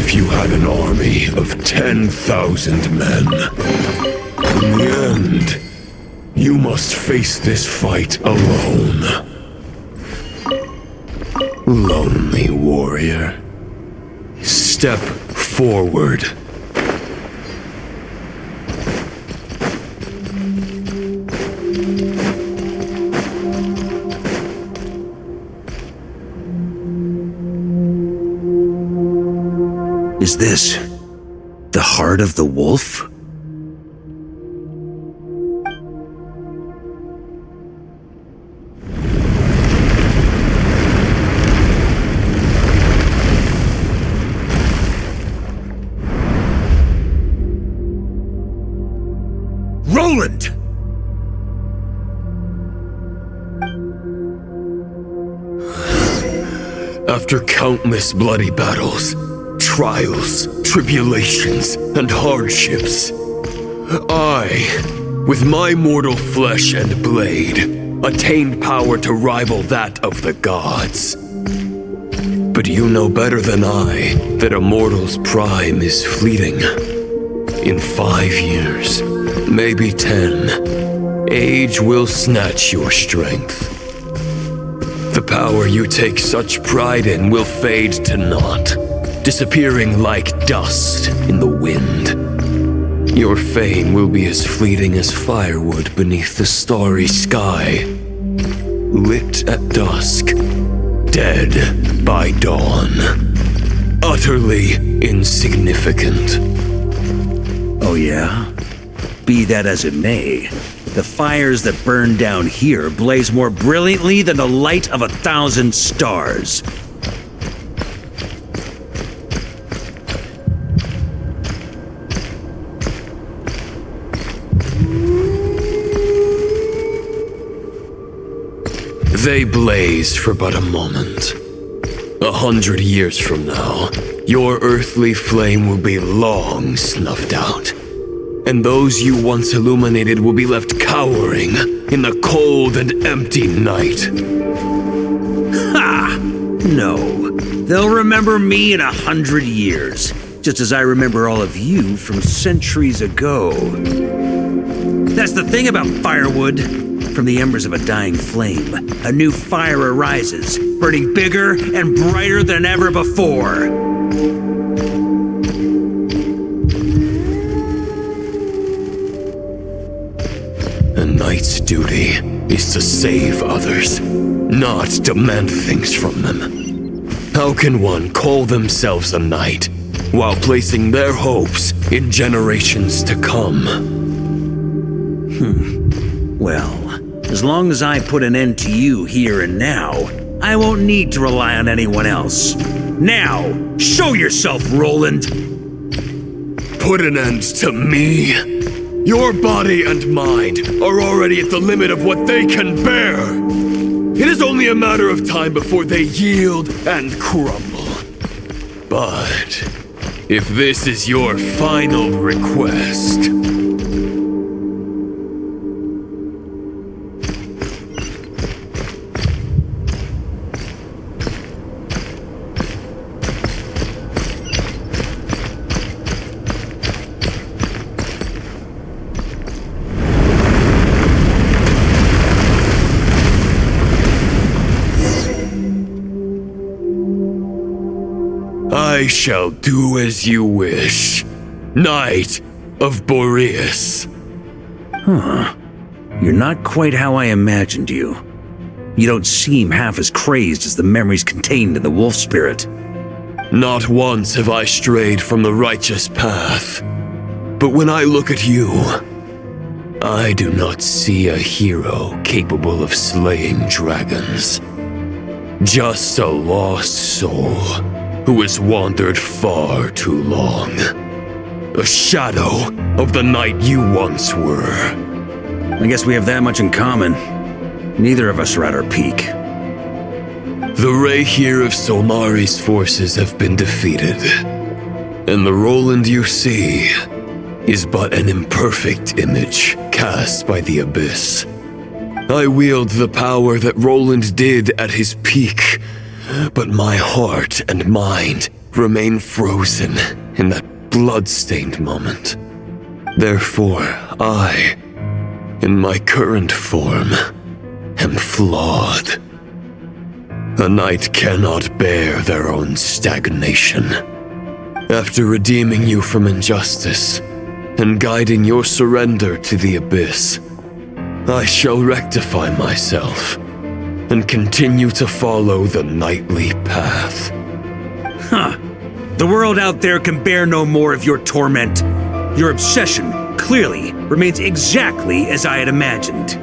If you had an army of 10,000 men, in the end, you must face this fight alone. Lonely warrior. Step forward. Is this the heart of the wolf? Roland! After countless bloody battles, trials, tribulations, and hardships, I, with my mortal flesh and blade, attained power to rival that of the gods. But you know better than I that a mortal's prime is fleeting. In 5 years, maybe 10, age will snatch your strength. The power you take such pride in will fade to naught, disappearing like dust in the wind. Your fame will be as fleeting as firewood beneath the starry sky, lit at dusk, dead by dawn, utterly insignificant. Oh yeah? Be that as it may, the fires that burn down here blaze more brilliantly than the light of 1,000 stars. They blaze for but a moment. 100 years from now, your earthly flame will be long snuffed out, and those you once illuminated will be left cowering in the cold and empty night. Ha! No. They'll remember me in 100 years, just as I remember all of you from centuries ago. That's the thing about firewood. From the embers of a dying flame, a new fire arises, burning bigger and brighter than ever before. A knight's duty is to save others, not demand things from them. How can one call themselves a knight while placing their hopes in generations to come? Well, as long as I put an end to you here and now, I won't need to rely on anyone else. Now, show yourself, Roland! Put an end to me? Your body and mind are already at the limit of what they can bear. It is only a matter of time before they yield and crumble. But if this is your final request... I shall do as you wish, Knight of Boreas. Huh. You're not quite how I imagined you. You don't seem half as crazed as the memories contained in the wolf spirit. Not once have I strayed from the righteous path. But when I look at you, I do not see a hero capable of slaying dragons. Just a lost soul who has wandered far too long. A shadow of the knight you once were. I guess we have that much in common. Neither of us are at our peak. The Rayhir of Solmari's forces have been defeated, and the Roland you see is but an imperfect image cast by the Abyss. I wield the power that Roland did at his peak, but my heart and mind remain frozen in that blood-stained moment. Therefore, I, in my current form, am flawed. A knight cannot bear their own stagnation. After redeeming you from injustice and guiding your surrender to the abyss, I shall rectify myself and continue to follow the knightly path. Huh. The world out there can bear no more of your torment. Your obsession clearly remains exactly as I had imagined.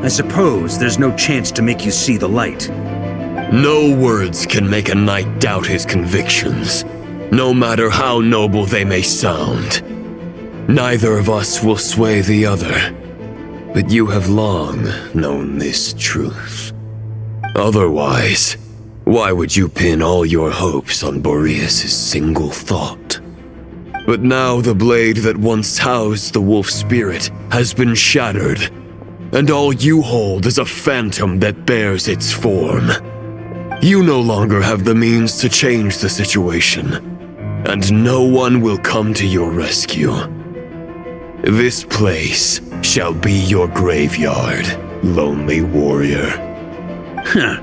I suppose there's no chance to make you see the light. No words can make a knight doubt his convictions, no matter how noble they may sound. Neither of us will sway the other, but you have long known this truth. Otherwise, why would you pin all your hopes on Boreas' single thought? But now the blade that once housed the wolf spirit has been shattered, and all you hold is a phantom that bears its form. You no longer have the means to change the situation, and no one will come to your rescue. This place shall be your graveyard, lonely warrior. Huh.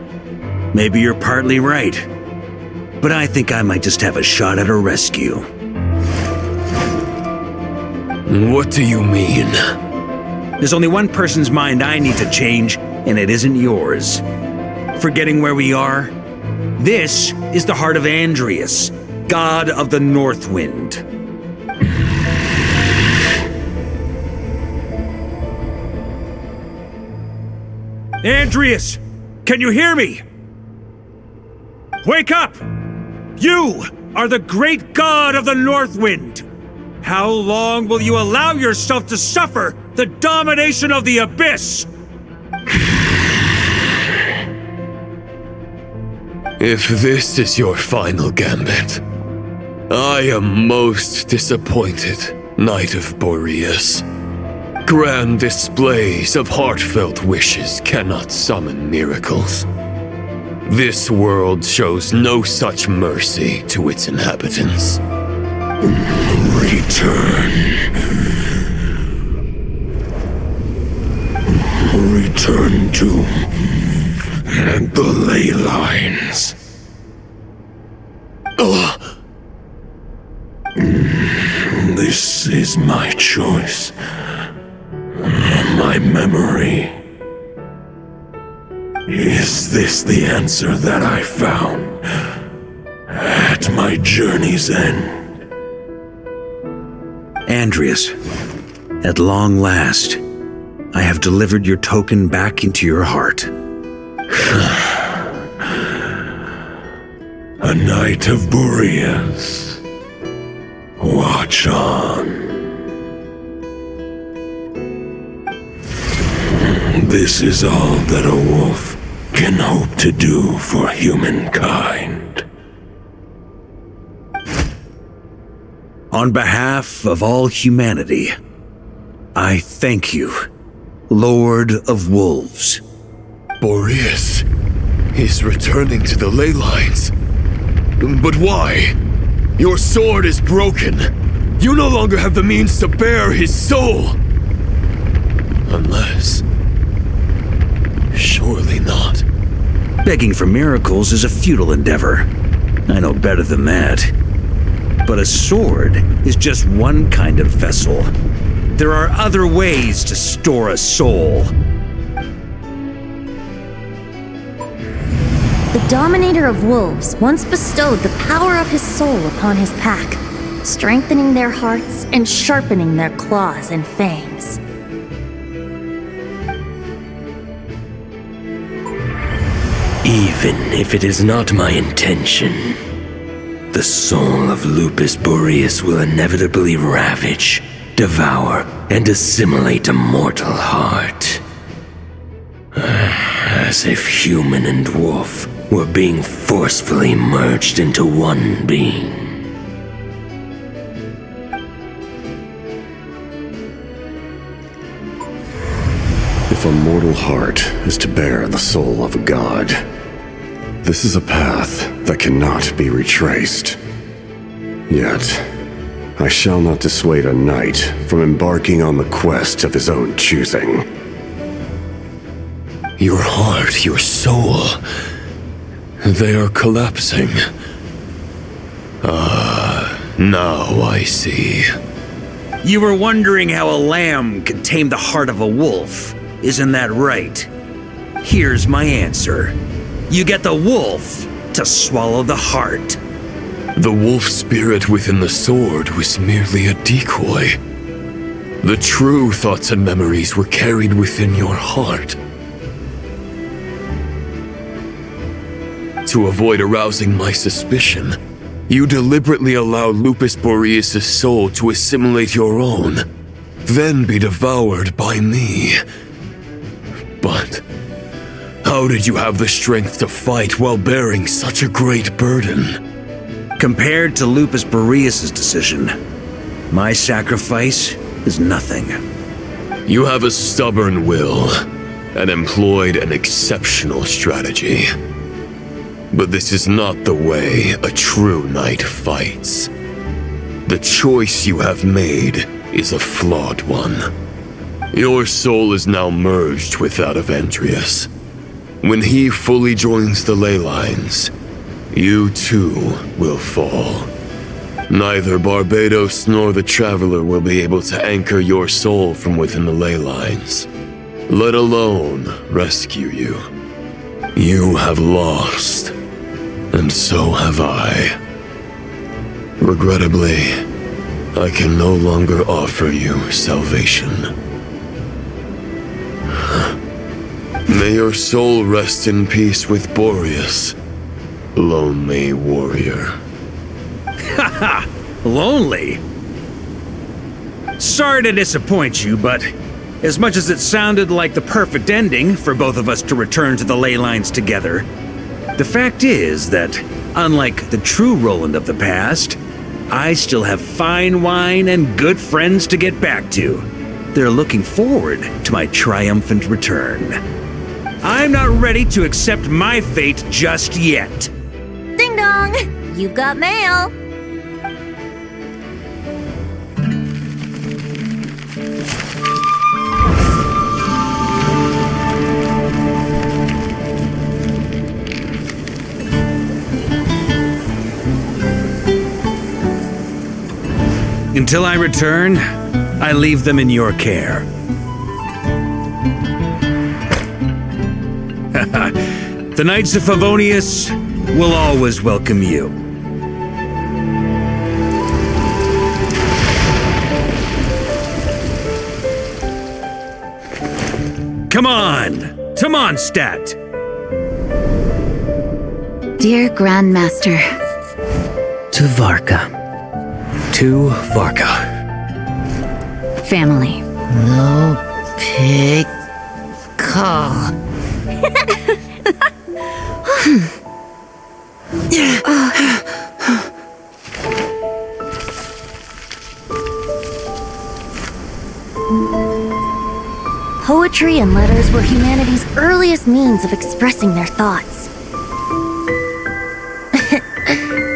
Maybe you're partly right. But I think I might just have a shot at a rescue. What do you mean? There's only one person's mind I need to change, and it isn't yours. Forgetting where we are? This is the heart of Andrias, god of the North Wind. Andrias! Can you hear me? Wake up! You are the great god of the North Wind! How long will you allow yourself to suffer the domination of the Abyss? If this is your final gambit, I am most disappointed, Knight of Boreas. Grand displays of heartfelt wishes cannot summon miracles. This world shows no such mercy to its inhabitants. Return. Return to the ley lines. This is my choice. My memory. Is this the answer that I found at my journey's end? Andrias, at long last, I have delivered your token back into your heart. A knight of Boreas. Watch on. This is all that a wolf can hope to do for humankind. On behalf of all humanity, I thank you, Lord of Wolves. Boreas is returning to the ley lines. But why? Your sword is broken. You no longer have the means to bear his soul. Unless... surely not. Begging for miracles is a futile endeavor. I know better than that. But a sword is just one kind of vessel. There are other ways to store a soul. The Dominator of Wolves once bestowed the power of his soul upon his pack, strengthening their hearts and sharpening their claws and fangs. Even if it is not my intention, the soul of Lupus Boreas will inevitably ravage, devour, and assimilate a mortal heart. As if human and wolf were being forcefully merged into one being. If a mortal heart is to bear the soul of a god, this is a path that cannot be retraced. Yet, I shall not dissuade a knight from embarking on the quest of his own choosing. Your heart, your soul. They are collapsing. Now I see. You were wondering how a lamb could tame the heart of a wolf, isn't that right? Here's my answer. You get the wolf to swallow the heart. The wolf spirit within the sword was merely a decoy. The true thoughts and memories were carried within your heart. To avoid arousing my suspicion, you deliberately allow Lupus Boreas' soul to assimilate your own, then be devoured by me. But how did you have the strength to fight while bearing such a great burden? Compared to Lupus Boreas' decision, my sacrifice is nothing. You have a stubborn will and employed an exceptional strategy. But this is not the way a true knight fights. The choice you have made is a flawed one. Your soul is now merged with that of Andreas. When he fully joins the ley lines, you too will fall. Neither Barbados nor the Traveler will be able to anchor your soul from within the ley lines, let alone rescue you. You have lost, and so have I. Regrettably, I can no longer offer you salvation. May your soul rest in peace with Boreas, lonely warrior. Haha, lonely? Sorry to disappoint you, but as much as it sounded like the perfect ending for both of us to return to the ley lines together, the fact is that, unlike the true Roland of the past, I still have fine wine and good friends to get back to. They're looking forward to my triumphant return. I'm not ready to accept my fate just yet. Ding dong! You've got mail! Until I return, I leave them in your care. The Knights of Favonius will always welcome you. Come on! To Mondstadt! Dear Grandmaster. To Varka. To Varka. Family. No pig call. Poetry and letters were humanity's earliest means of expressing their thoughts.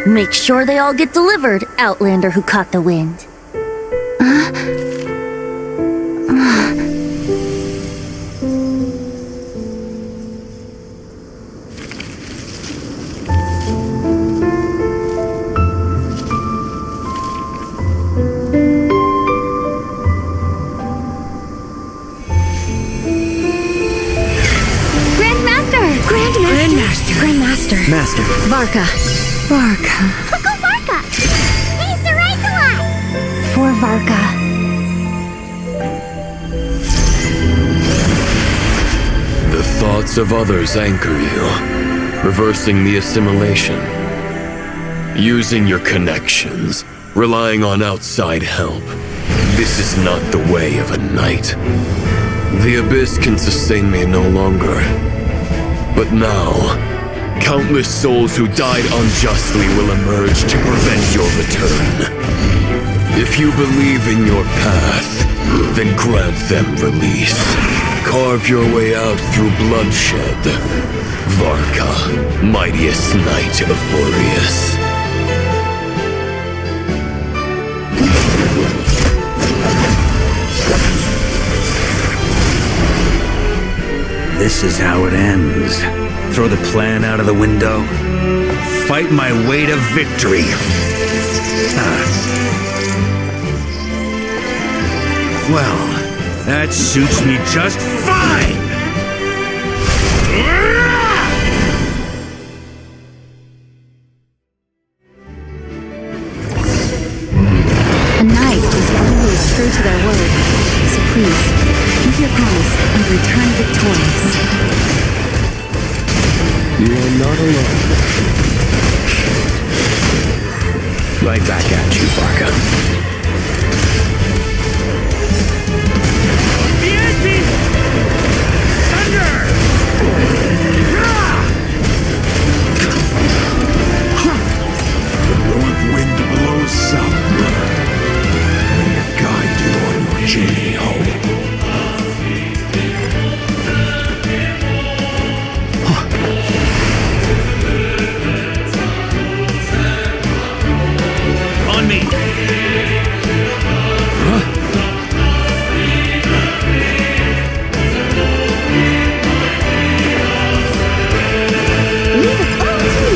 Make sure they all get delivered, Outlander who caught the wind. Grandmaster. Master. Varka. Uncle Varka! He's the right one! For Varka. The thoughts of others anchor you, reversing the assimilation. Using your connections, relying on outside help. This is not the way of a knight. The abyss can sustain me no longer. But now, countless souls who died unjustly will emerge to prevent your return. If you believe in your path, then grant them release. Carve your way out through bloodshed. Varka, mightiest knight of Boreas. This is how it ends. Throw the plan out of the window? Fight my way to victory. Well, that suits me just fine! A knight is always true to their word, so please, keep your promise and return victorious. You are not alone. Right back at you, Varka. The north wind blows southward. May it guide you on your journey home. On me! Leave it all to me.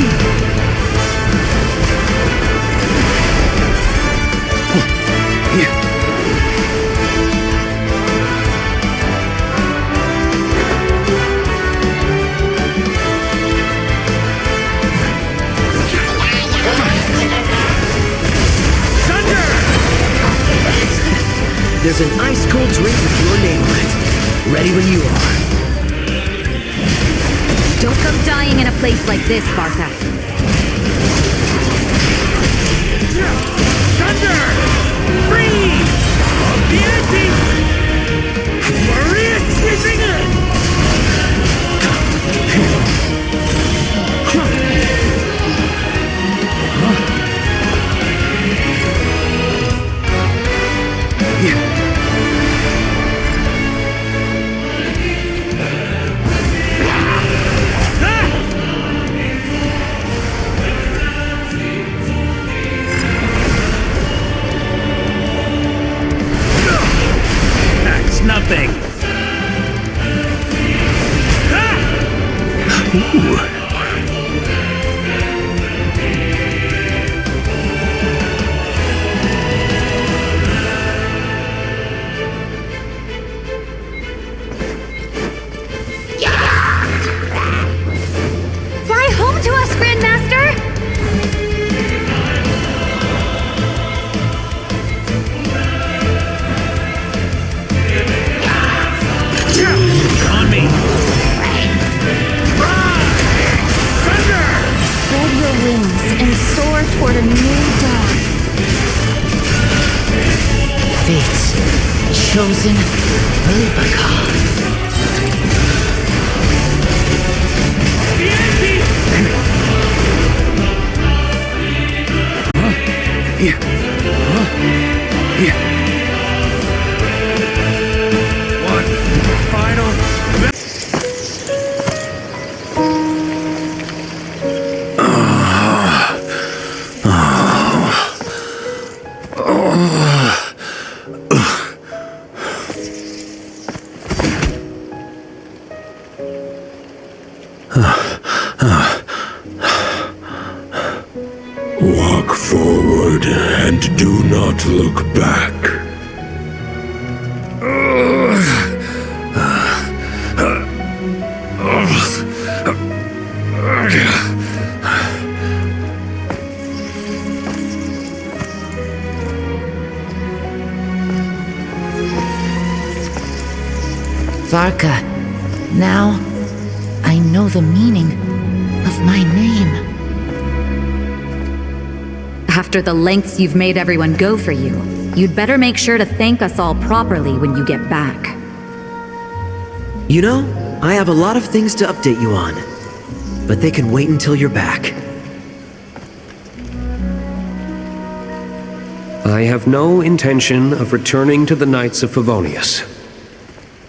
There's an ice-cold drink with your name on it. Ready when you are. Don't come dying in a place like this, Varka. Thunder! Freeze! The ante! Maria sweeping in! That's nothing! Ooh. Fly home to us, Grandmaster! On me! Spread your wings and soar toward a new dawn. Fate's chosen Lupus. One final... Walk forward and do not look back. Varka, now I know the meaning of my name. After the lengths you've made everyone go for you, you'd better make sure to thank us all properly when you get back. You know, I have a lot of things to update you on, but they can wait until you're back. I have no intention of returning to the Knights of Favonius,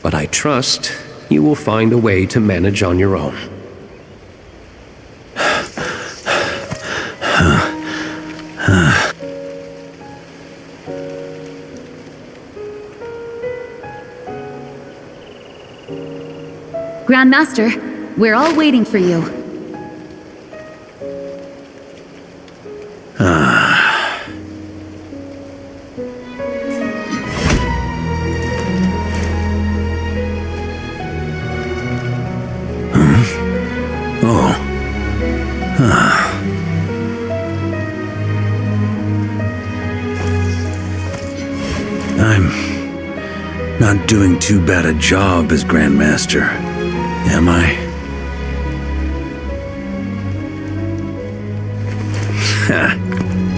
but I trust you will find a way to manage on your own. Grandmaster, We're all waiting for you. I'm not doing too bad a job as Grandmaster, am I?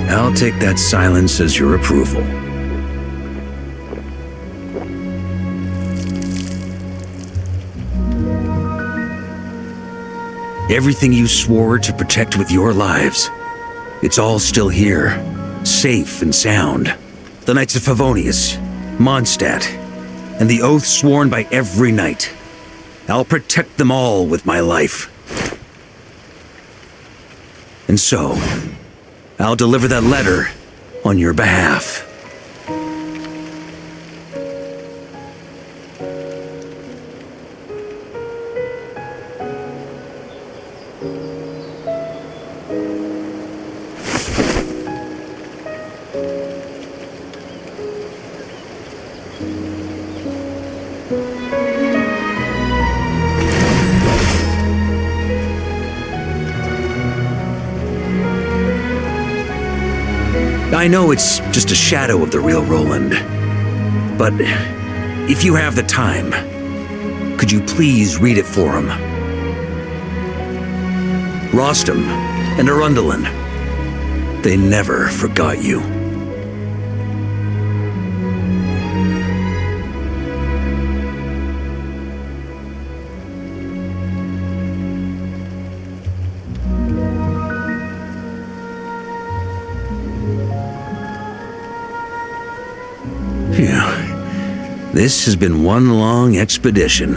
I'll take that silence as your approval. Everything you swore to protect with your lives, it's all still here, safe and sound. The Knights of Favonius, Mondstadt, and the oath sworn by every knight. I'll protect them all with my life. And so, I'll deliver that letter on your behalf. I know it's just a shadow of the real Roland, but if you have the time, could you please read it for him? Rostam and Arundelen, they never forgot you. This has been one long expedition.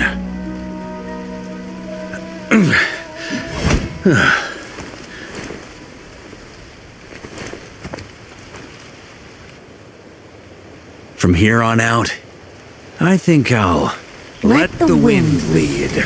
From here on out, I think I'll let the wind lead.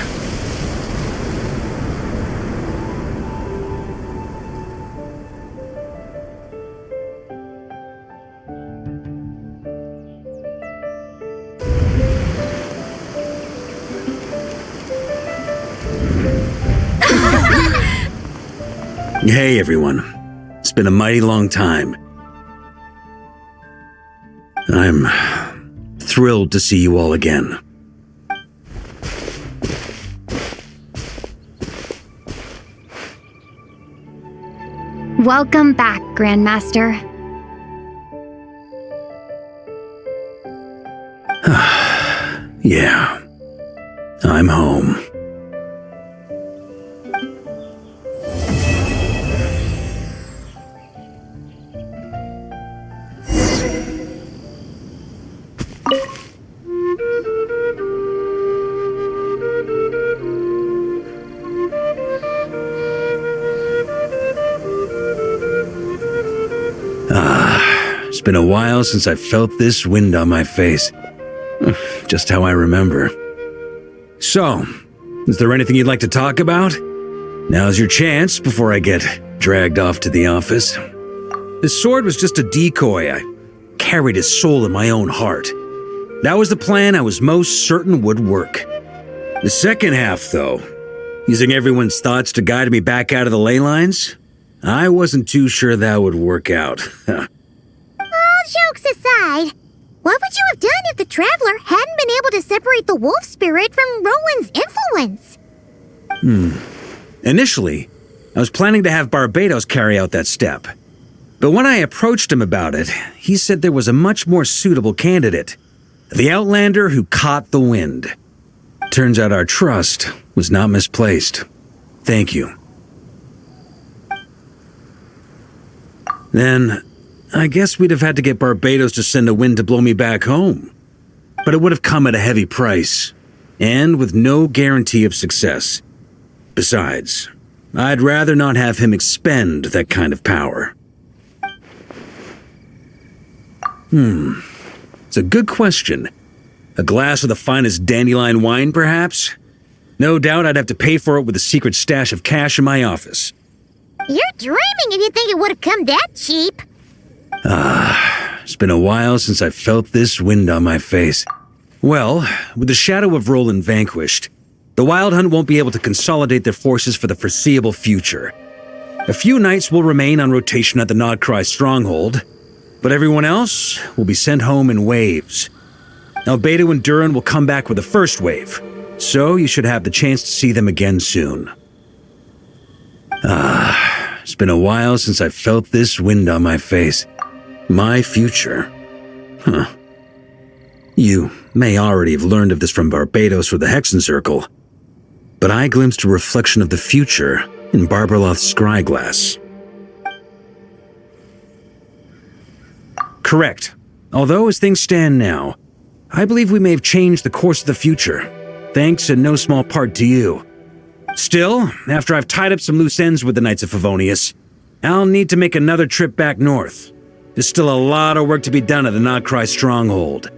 Hey everyone, it's been a mighty long time. I'm thrilled to see you all again. Welcome back, Grandmaster. Yeah, I'm home. It's been a while since I felt this wind on my face. Just how I remember. So, is there anything you'd like to talk about? Now's your chance before I get dragged off to the office. This sword was just a decoy. I carried his soul in my own heart. That was the plan I was most certain would work. The second half, though, using everyone's thoughts to guide me back out of the ley lines, I wasn't too sure that would work out. All jokes aside, what would you have done if the Traveler hadn't been able to separate the wolf spirit from Roland's influence? Initially, I was planning to have Barbatos carry out that step. But when I approached him about it, he said there was a much more suitable candidate. The Outlander who caught the wind. Turns out our trust was not misplaced. Thank you. Then, I guess we'd have had to get Barbatos to send a wind to blow me back home. But it would have come at a heavy price, and with no guarantee of success. Besides, I'd rather not have him expend that kind of power. It's a good question. A glass of the finest dandelion wine, perhaps? No doubt I'd have to pay for it with a secret stash of cash in my office. You're dreaming if you think it would have come that cheap. It's been a while since I felt this wind on my face. Well, with the shadow of Roland vanquished, the Wild Hunt won't be able to consolidate their forces for the foreseeable future. A few knights will remain on rotation at the Nodcry stronghold, but everyone else will be sent home in waves. Albedo and Durin will come back with the first wave, so you should have the chance to see them again soon. It's been a while since I felt this wind on my face. My future. You may already have learned of this from Barbados or the Hexen Circle, but I glimpsed a reflection of the future in Barbarloth's scryglass. Correct. Although as things stand now, I believe we may have changed the course of the future, thanks in no small part to you. Still, after I've tied up some loose ends with the Knights of Favonius, I'll need to make another trip back north. There's still a lot of work to be done at the Nodcry stronghold.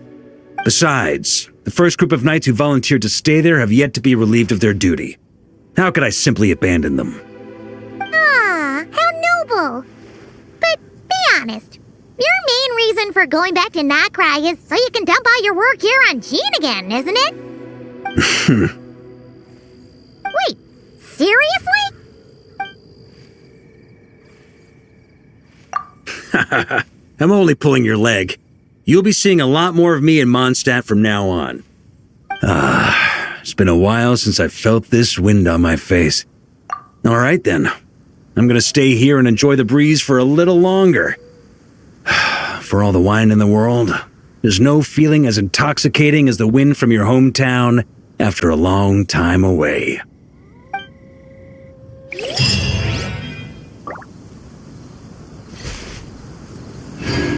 Besides, the first group of knights who volunteered to stay there have yet to be relieved of their duty. How could I simply abandon them? Ah, how noble. But be honest, your main reason for going back to Nodcry is so you can dump all your work here on Jean again, isn't it? Wait, seriously? I'm only pulling your leg. You'll be seeing a lot more of me in Mondstadt from now on. It's been a while since I felt this wind on my face. All right then. I'm gonna stay here and enjoy the breeze for a little longer. For all the wine in the world, there's no feeling as intoxicating as the wind from your hometown after a long time away.